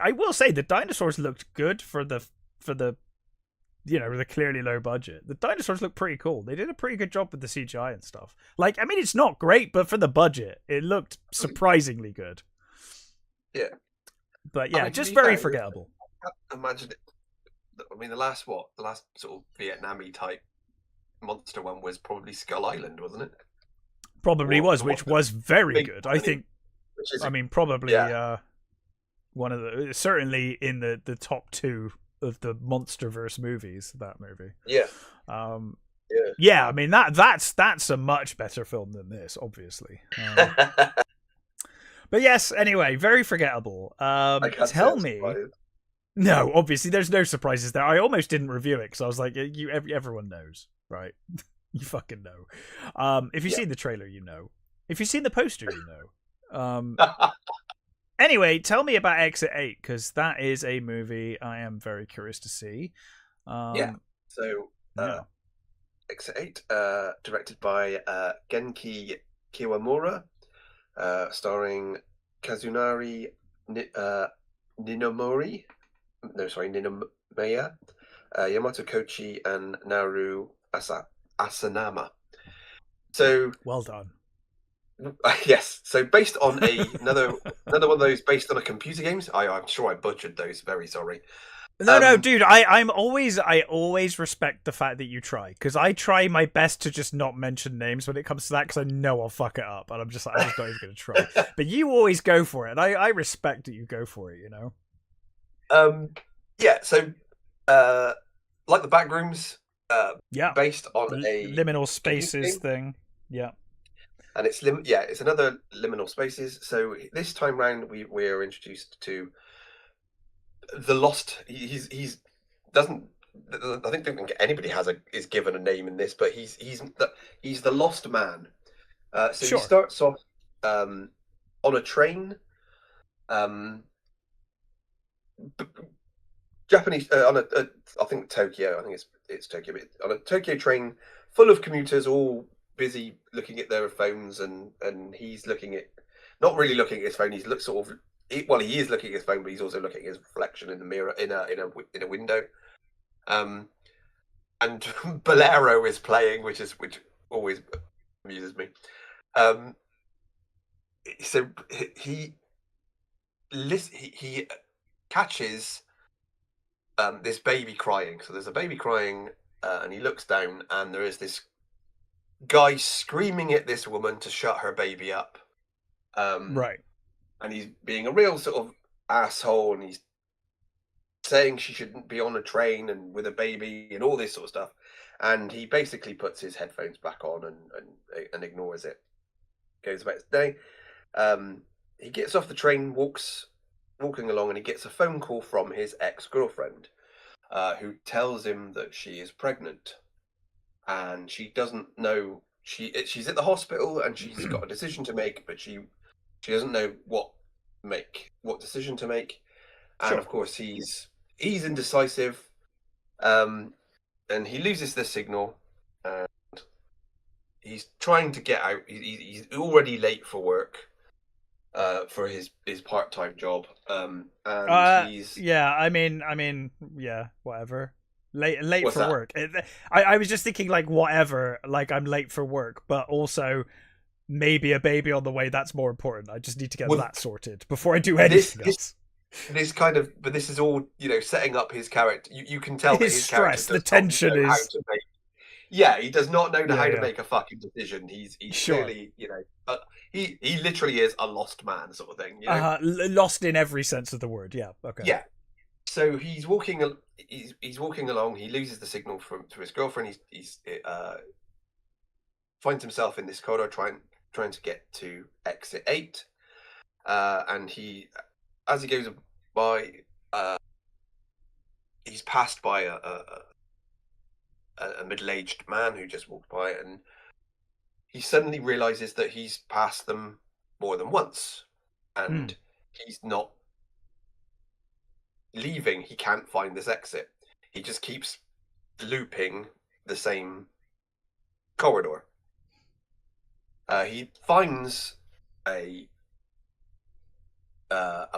the dinosaurs looked good for the you know, the clearly low budget. The dinosaurs look pretty cool. They did a pretty good job with the CGI and stuff. Like, I mean, it's not great, but for the budget, it looked surprisingly good. Yeah. But yeah, just very forgettable. Imagine it. I mean, the last sort of Vietnamese type monster one was probably Skull Island, wasn't it? Probably was, which was very good. I think. I mean, probably one of the certainly in the top 2 of the MonsterVerse movies. That movie. Yeah. Yeah. I mean that's a much better film than this, obviously. But yes, anyway, very forgettable. Tell me. No, obviously, there's no surprises there. I almost didn't review it because I was like, everyone knows, right? You fucking know. If you've seen the trailer, you know. If you've seen the poster, you know. Anyway, tell me about Exit 8 because that is a movie I am very curious to see. So Exit 8, directed by Genki Kiwamura. Starring Kazunari Ninomori, Ninomeya, Yamato Kochi, and Naru Asanama. So well done. Yes. So based on another one of those based on a computer games. I'm sure I butchered those. Very sorry. No, dude. I always respect the fact that you try because I try my best to just not mention names when it comes to that because I know I'll fuck it up and I'm just not even going to try. But you always go for it, and I respect that you go for it. You know. Yeah. So, like the Backrooms. Based on a liminal spaces thing. Yeah. And it's it's another liminal spaces. So this time round, we are introduced to the lost. He's doesn't. I don't think anybody is given a name in this, but he's the lost man. So he starts off on a train. Japanese on I think Tokyo. I think it's Tokyo. But on a Tokyo train full of commuters, all busy looking at their phones, and he's not really looking at his phone. He is looking at his phone, but he's also looking at his reflection in the mirror in a window. And Bolero is playing, which always amuses me. So he catches this baby crying. So there's a baby crying, and he looks down, and there is this guy screaming at this woman to shut her baby up. Right. And he's being a real sort of asshole, and he's saying she shouldn't be on a train and with a baby and all this sort of stuff. And he basically puts his headphones back on and ignores it. Goes about his day. He gets off the train, walking along, and he gets a phone call from his ex-girlfriend, who tells him that she is pregnant, and she doesn't know. She's at the hospital and she's got a decision to make, but she doesn't know what decision to make. And Sure. of course, he's indecisive, and he loses the signal. And he's trying to get out. He's already late for work, for his part-time job, and he's Yeah. I mean, yeah. Whatever. Late what's for that? work. I was just thinking like whatever. Like I'm late for work, but also maybe a baby on the way. That's more important. I just need to get Well, that sorted before I do this anything this else. this kind of, but this is all, setting up his character. You can tell that His his character stress, the does not tension know how is. to make. Yeah, he does not know Yeah. how to Yeah. make a fucking decision. He's Sure. clearly, he literally is a lost man, sort of thing. Lost in every sense of the word. Yeah. Okay. Yeah. So he's walking. He's walking along. He loses the signal to his girlfriend. He's finds himself in this corridor trying to get to exit 8. And as he goes by, he's passed by a middle-aged man who just walked by, and he suddenly realizes that he's passed them more than once, Hmm. and he's not leaving. He can't find this exit. He just keeps looping the same corridor. He finds a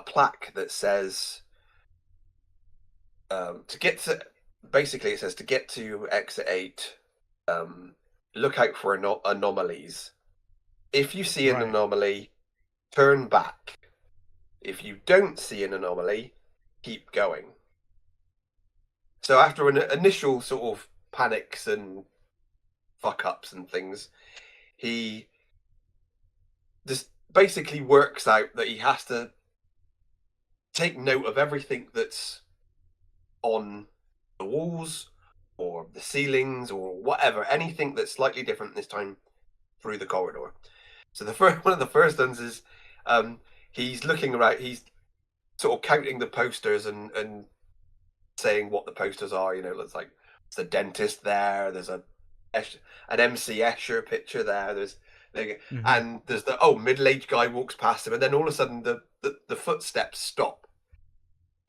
plaque that says, to get to basically, it says to get to exit 8, look out for anomalies. If you see an Right. anomaly, turn back. If you don't see an anomaly, keep going. So after an initial sort of panics and fuck ups and things, he just basically works out that he has to take note of everything that's on the walls or the ceilings or whatever, anything that's slightly different this time through the corridor. So the first one of the first ones is, he's looking around, he's sort of counting the posters and saying what the posters are. It's like, it's the dentist there. There's an MC Escher picture there. Hmm. And there's the middle-aged guy walks past him, and then all of a sudden the footsteps stop,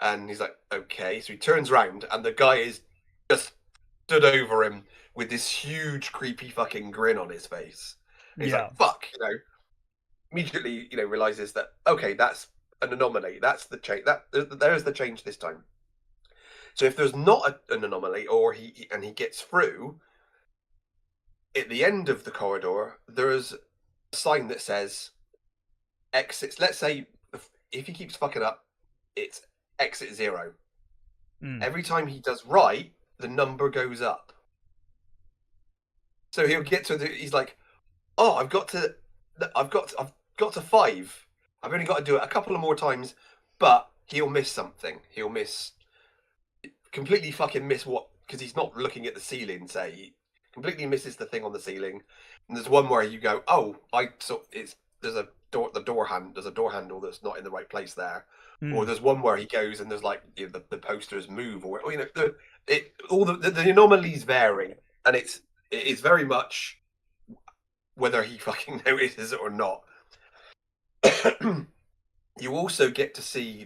and he's like, okay. So he turns around, and the guy is just stood over him with this huge creepy fucking grin on his face. And he's Yeah. like, fuck, immediately, realizes that, okay, that's an anomaly. That's the change. There's the change this time. So if there's not an anomaly, or he gets through, at the end of the corridor, there's a sign that says exits. Let's say if he keeps fucking up, it's exit 0. Mm. Every time he does right, the number goes up. So he'll get to he's like, oh, I've got to 5. I've only got to do it a couple of more times, but he'll miss something. He'll completely fucking miss what, because he's not looking at the ceiling. Say he completely misses the thing on the ceiling. And there's one where you go, oh, there's a door handle that's not in the right place there. Or Mm. there's one where he goes and there's like, the posters move, or all the anomalies vary, and it is very much whether he fucking notices it or not. You also get to see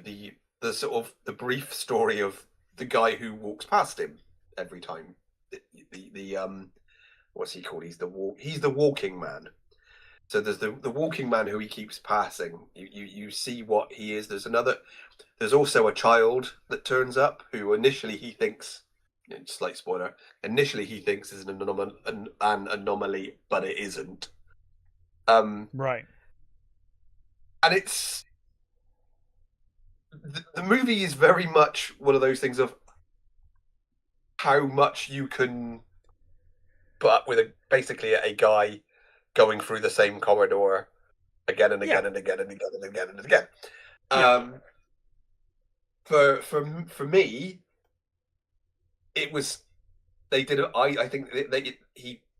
the sort of the brief story of the guy who walks past him every time. The what's he called? He's the walking man. So there's the walking man who he keeps passing. You see what he is. There's also a child that turns up who initially he thinks, slight spoiler, initially he thinks is an anomaly, but it isn't. Right. And the movie is very much one of those things of how much you can put up with basically a guy going through the same corridor again and again Yeah, and again and again and again and again. yeah, For me, it was they did it. I think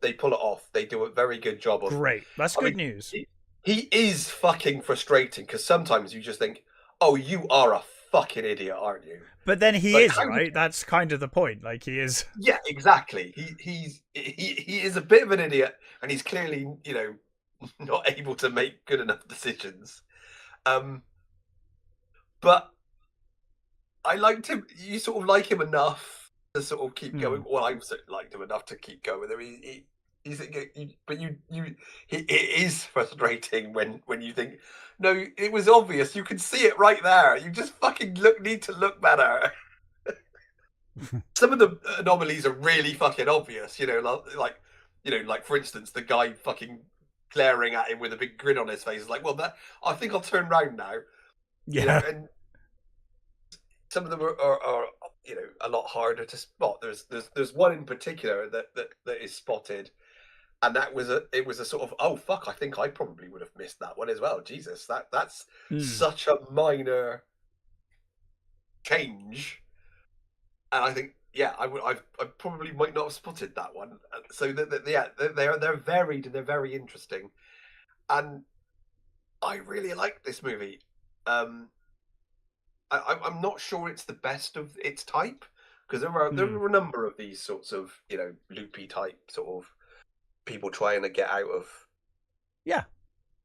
they pull it off. They do a very good job of. great. That's I good mean, news. he is fucking frustrating because sometimes you just think, "Oh, you are a fucking idiot, aren't you?" But then he Like, is, right? That's kind of the point. Like he is. yeah, exactly. He is a bit of an idiot, and he's clearly not able to make good enough decisions. Um, but I liked him. You sort of like him enough to sort of keep Hmm. going. Well, I certainly liked him enough to keep going with him. But it is frustrating when you think, no, it was obvious. You can see it right there. You just fucking need to look better. Some of the anomalies are really fucking obvious. Like for instance, the guy fucking glaring at him with a big grin on his face is like, well, I think I'll turn round now. Yeah. And some of them are a lot harder to spot. There's one in particular that is spotted, and it was a sort of, oh fuck, I think I probably would have missed that one as well. Jesus, that's Hmm. such a minor change, and I think yeah, I probably might not have spotted that one. So yeah, they're varied and they're very interesting, and I really like this movie. Um, I'm not sure it's the best of its type because there Hmm. are a number of these sorts of loopy type sort of people trying to get out of Yeah.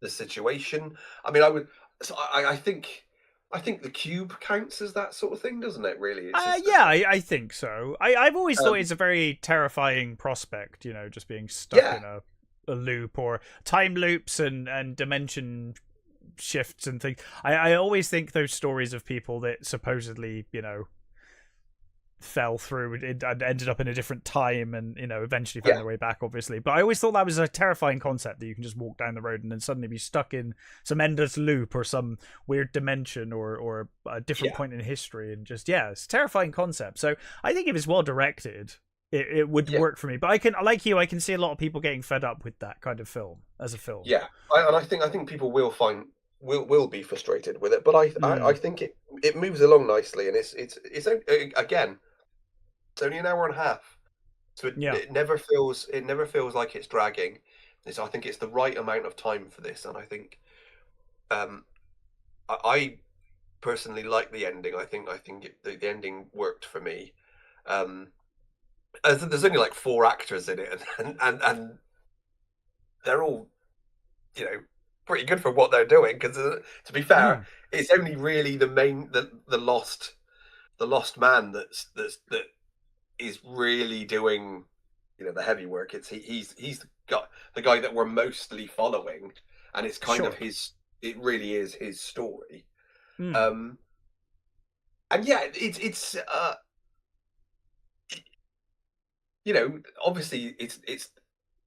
the situation. I mean, I would. So I think the cube counts as that sort of thing, doesn't it? Really, it's just Yeah, I think so. I've always thought um, it's a very terrifying prospect, you know, just being stuck yeah, in a loop or time loops and dimension shifts and things. I always think those stories of people that supposedly, you know, fell through and ended up in a different time and, you know, eventually found yeah, their way back, obviously. But I always thought that was a terrifying concept that you can just walk down the road and then suddenly be stuck in some endless loop or some weird dimension or a different yeah, point in history. And just, yeah, it's a terrifying concept. So I think if it's well directed, it would yeah, work for me. But I can, like you, I can see a lot of people getting fed up with that kind of film as a film. yeah. And I think people will be frustrated with it, but I Mm. think it moves along nicely, and again, it's only an hour and a half. So Yeah. it never feels like it's dragging. I think it's the right amount of time for this, and I think um, I personally like the ending. I think the ending worked for me. Um, there's only like four actors in it, and they're all pretty good for what they're doing. Because to be fair, Mm. it's only really the lost man that is really doing the heavy work. He's got the guy that we're mostly following, and it's kind of Sure. his. It really is his story. Mm. Um, and yeah, obviously it's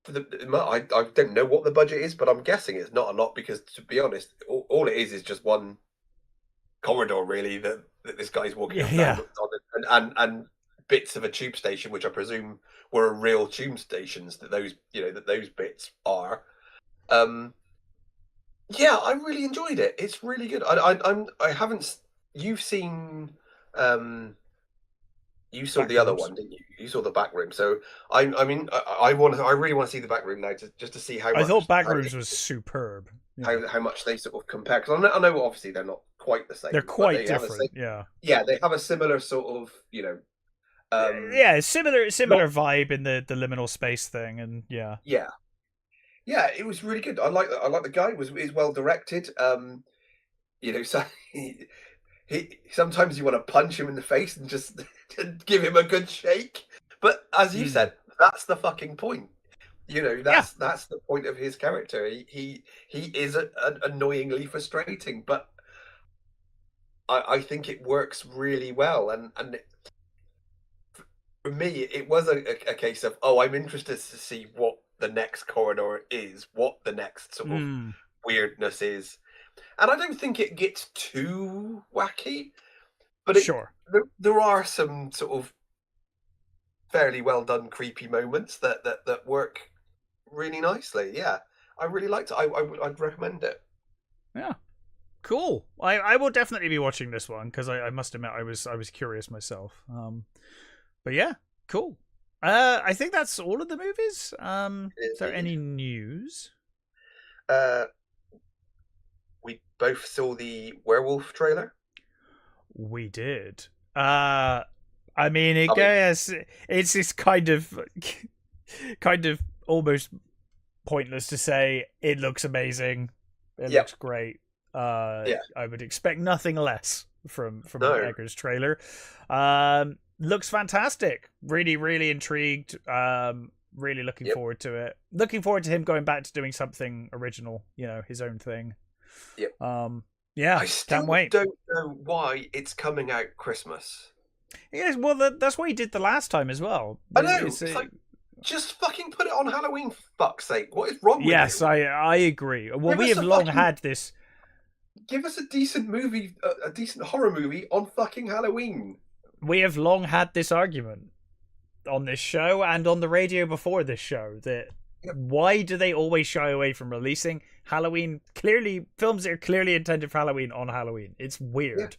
for I don't know what the budget is, but I'm guessing it's not a lot because to be honest, all it is just one corridor really that this guy's walking Yeah. up Yeah. down and bits of a tube station, which I presume were real tube stations that those bits are. Um, yeah, I really enjoyed it. It's really good. I haven't. You've seen. Um, you saw the other Backrooms. one, didn't you? You saw the back room. So I mean, I really want to see the back room now, just to see I thought Backrooms was superb. Yeah. how much they sort of compare. Because I know obviously they're not quite the They're same, but quite they have different. Yeah. they have a similar sort of Yeah, similar not vibe in the liminal space thing, and yeah, yeah. Yeah, it was really good. I like the guy. It was well directed. So he sometimes you want to punch him in the face and just give him a good shake. But as you mm. said, that's the fucking point. Yeah, That's the point of his character. He is annoyingly frustrating, but I think it works really well. And for me, it was a case of, oh, I'm interested to see what the next corridor is, what the next sort of mm. weirdness is. And I don't think it gets too wacky, but Sure. there are some sort of fairly well done creepy moments that work really nicely. Yeah, I really liked it. I'd recommend it. Yeah. Cool. I will definitely be watching this one because I must admit I was curious myself. But yeah, cool. I think that's all of the movies. Is there any news? We both saw the werewolf trailer. We did. I mean, it's kind of almost pointless to say it looks amazing. It looks great. I would expect nothing less from Eggers trailer. Looks fantastic. Really, really intrigued. Really looking forward to it. Looking forward to him going back to doing something original. His own thing. Yep. Yeah. I still can't wait. don't know why it's coming out Christmas. Yes, well, that's what he did the last time as well. I know. It's like, just fucking put it on Halloween, for fuck's sake. What is wrong with you? Yes, I agree. Well, we have long had this. Give us a decent movie, a decent horror movie on fucking Halloween. We have long had this argument on this show and on the radio before this show that why do they always shy away from releasing Halloween films that are clearly intended for Halloween on Halloween? It's weird. Yeah.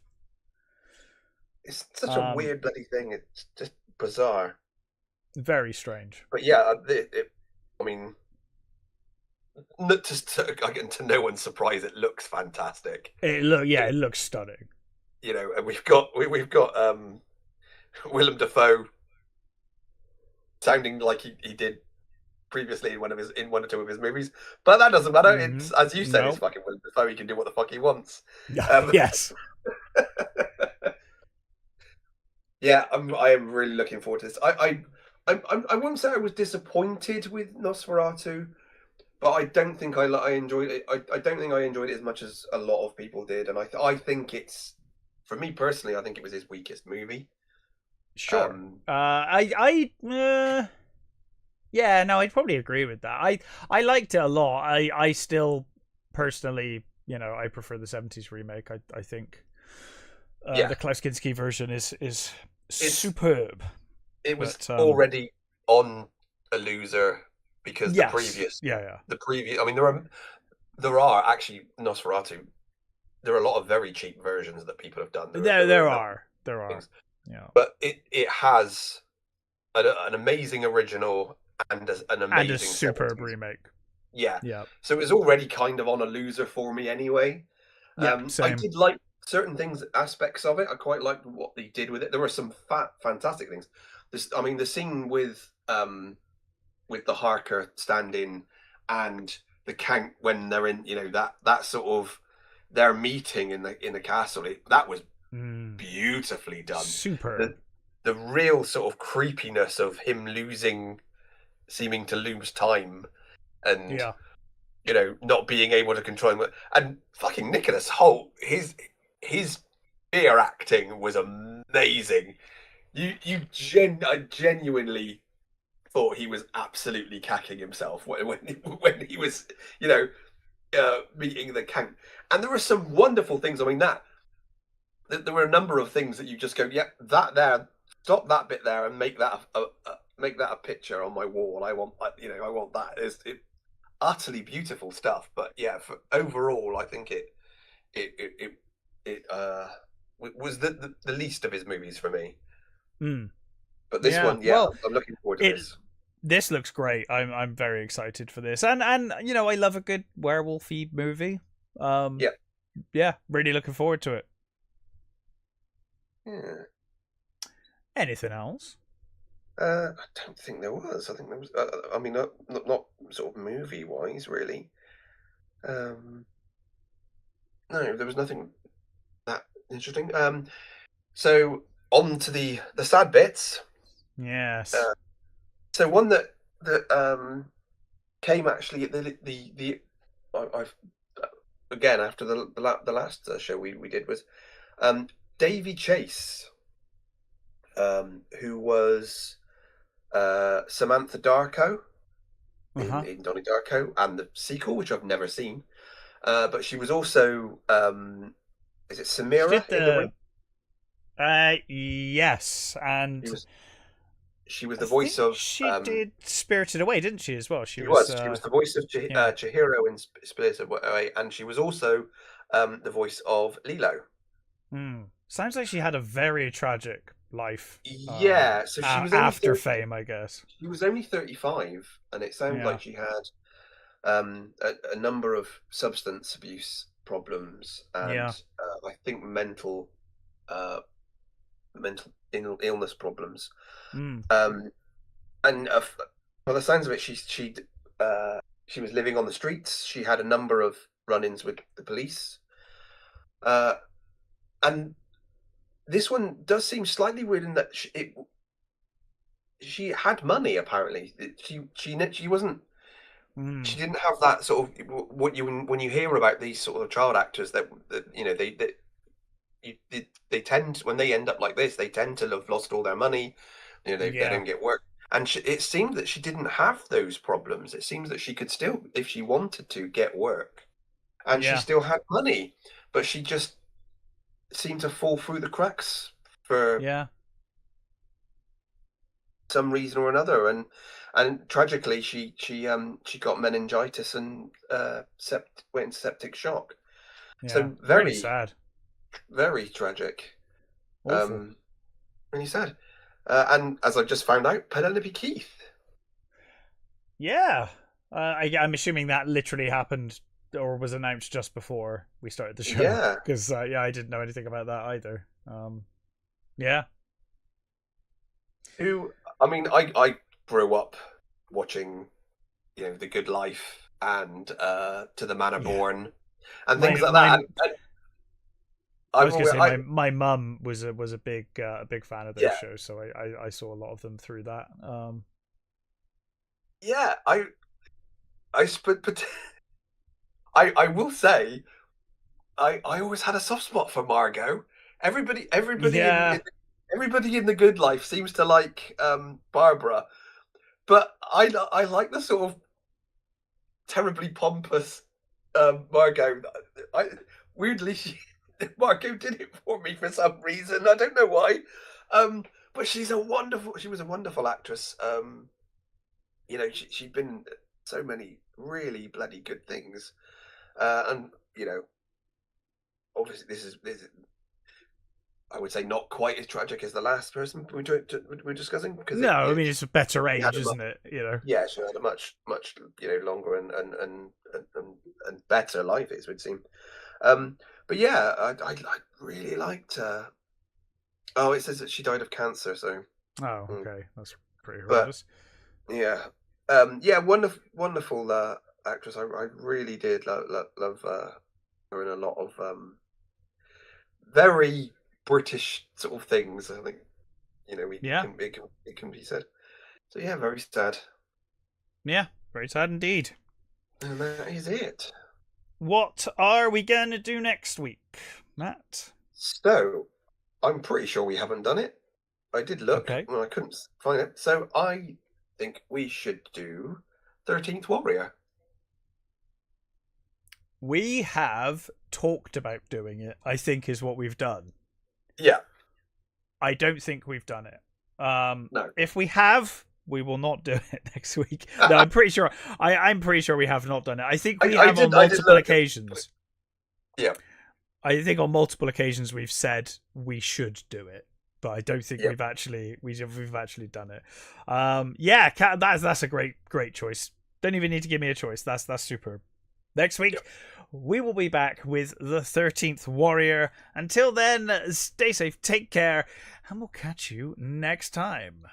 It's such a weird bloody thing. It's just bizarre. Very strange. But yeah, I mean, to no one's surprise, it looks fantastic. It looks stunning. And we've got Willem Dafoe sounding like he did previously in one or two of his movies, but that doesn't matter. Mm-hmm. It's, as you said, it's fucking Willem Dafoe. He can do what the fuck he wants. Yes. Yeah, I am really looking forward to this. I wouldn't say I was disappointed with Nosferatu, but I don't think I enjoyed it. I don't think I enjoyed it as much as a lot of people did, and I think it's, for me personally, I think it was his weakest movie. Sure. Yeah, no, I'd probably agree with that. I liked it a lot. I still personally, I prefer the 70s remake. I think the Klaus Kinski version is superb. It was already on a loser because the previous. I mean, there are actually Nosferatu. There are a lot of very cheap versions that people have done. There are. Yeah. But it has an amazing original and an amazing and a superb 70s remake. Yeah. So it was already kind of on a loser for me anyway. I did like certain aspects of it. I quite liked what they did with it. There were some fantastic things. The scene with the Harker stand-in and the Count when they're in, that sort of their meeting in the castle. That was beautifully done. Superb. The real sort of creepiness of him seeming to lose time, and not being able to control him. And fucking Nicholas Hoult, his fear acting was amazing. I genuinely thought he was absolutely cacking himself when he was meeting the Count. And there were some wonderful things. I mean, there were a number of things that you just go, that there, stop that bit there and make that a picture on my wall. I want that. It's utterly beautiful stuff. But yeah, overall, I think it was the least of his movies for me. But this one, I'm looking forward to this. This looks great. I'm very excited for this, and I love a good werewolf-y movie. Really looking forward to it. Yeah. Anything else? I don't think there was. I think there was. I mean, not sort of movie-wise, really. No, there was nothing that interesting. So on to the sad bits. Yes. So one that came actually at I've again after the last show we did was Davy Chase, who was Samantha Darko in Donnie Darko and the sequel, which I've never seen. But she was also is it Samira in The Ring? Yes, and she was I the voice think of. she did Spirited Away, didn't she, as well? She was. She was the voice of yeah. Chihiro in Spirited Away, and she was also the voice of Lilo. Sounds like she had a very tragic life. Yeah, so she was only After fame, I guess. She was only 35, and it sounds Yeah. like she had a number of substance abuse problems and Yeah. I think mental illness problems. And by the sounds of it, she was living on the streets. She had a number of run-ins with the police, and this one does seem slightly weird in that she had money. Apparently, she wasn't. She didn't have that sort of what you when you hear about these sort of child actors that you know they tend, when they end up like this, they tend to have lost all their money. You know, they don't get work. And it seemed that she didn't have those problems. It seems that she could still, if she wanted to, get work, and she still had money, but she just seemed to fall through the cracks for some reason or another. And tragically, she got meningitis and went into septic shock. Yeah. So very sad, very tragic. Awful. Really sad. And as I just found out, Penelope Keith. Yeah. I'm assuming that literally happened or was announced just before we started the show. Yeah. Because I didn't know anything about that either. Yeah. Who, I mean, I grew up watching, you know, The Good Life and To the Manor Born and things like that. I was going to say my mum was a big fan of those shows, so I saw a lot of them through that. Yeah, I will say, I always had a soft spot for Margot. Everybody everybody in The Good Life seems to like Barbara, but I like the sort of terribly pompous Margot. Weirdly, Margot did it for me for some reason. I don't know why. But she was a wonderful actress. You know, she'd been so many really bloody good things. And you know, obviously this is I would say not quite as tragic as the last person we're discussing, because I mean it's a better age, isn't it? You know. Yeah, she had a much longer and better life, it would seem. But yeah, I really liked. Oh, it says that she died of cancer. So. Oh, okay, that's pretty horrendous. Yeah, wonderful actress. I really did love her in a lot of very British sort of things. I think, you know, it can be said. So yeah, very sad. Yeah, very sad indeed. And that is it. What are we going to do next week, Matt? So, I'm pretty sure we haven't done it. I did look, and I couldn't find it. So I think we should do 13th Warrior. We have talked about doing it, I think, is what we've done. Yeah. I don't think we've done it. No. If we have, we will not do it next week. No, I'm pretty sure. I'm pretty sure we have not done it. I think we have on multiple occasions. Yeah. I think on multiple occasions we've said we should do it, but I don't think we've actually done it. Yeah, that's a great choice. Don't even need to give me a choice. That's superb. Next week, we will be back with the 13th Warrior. Until then, stay safe, take care, and we'll catch you next time.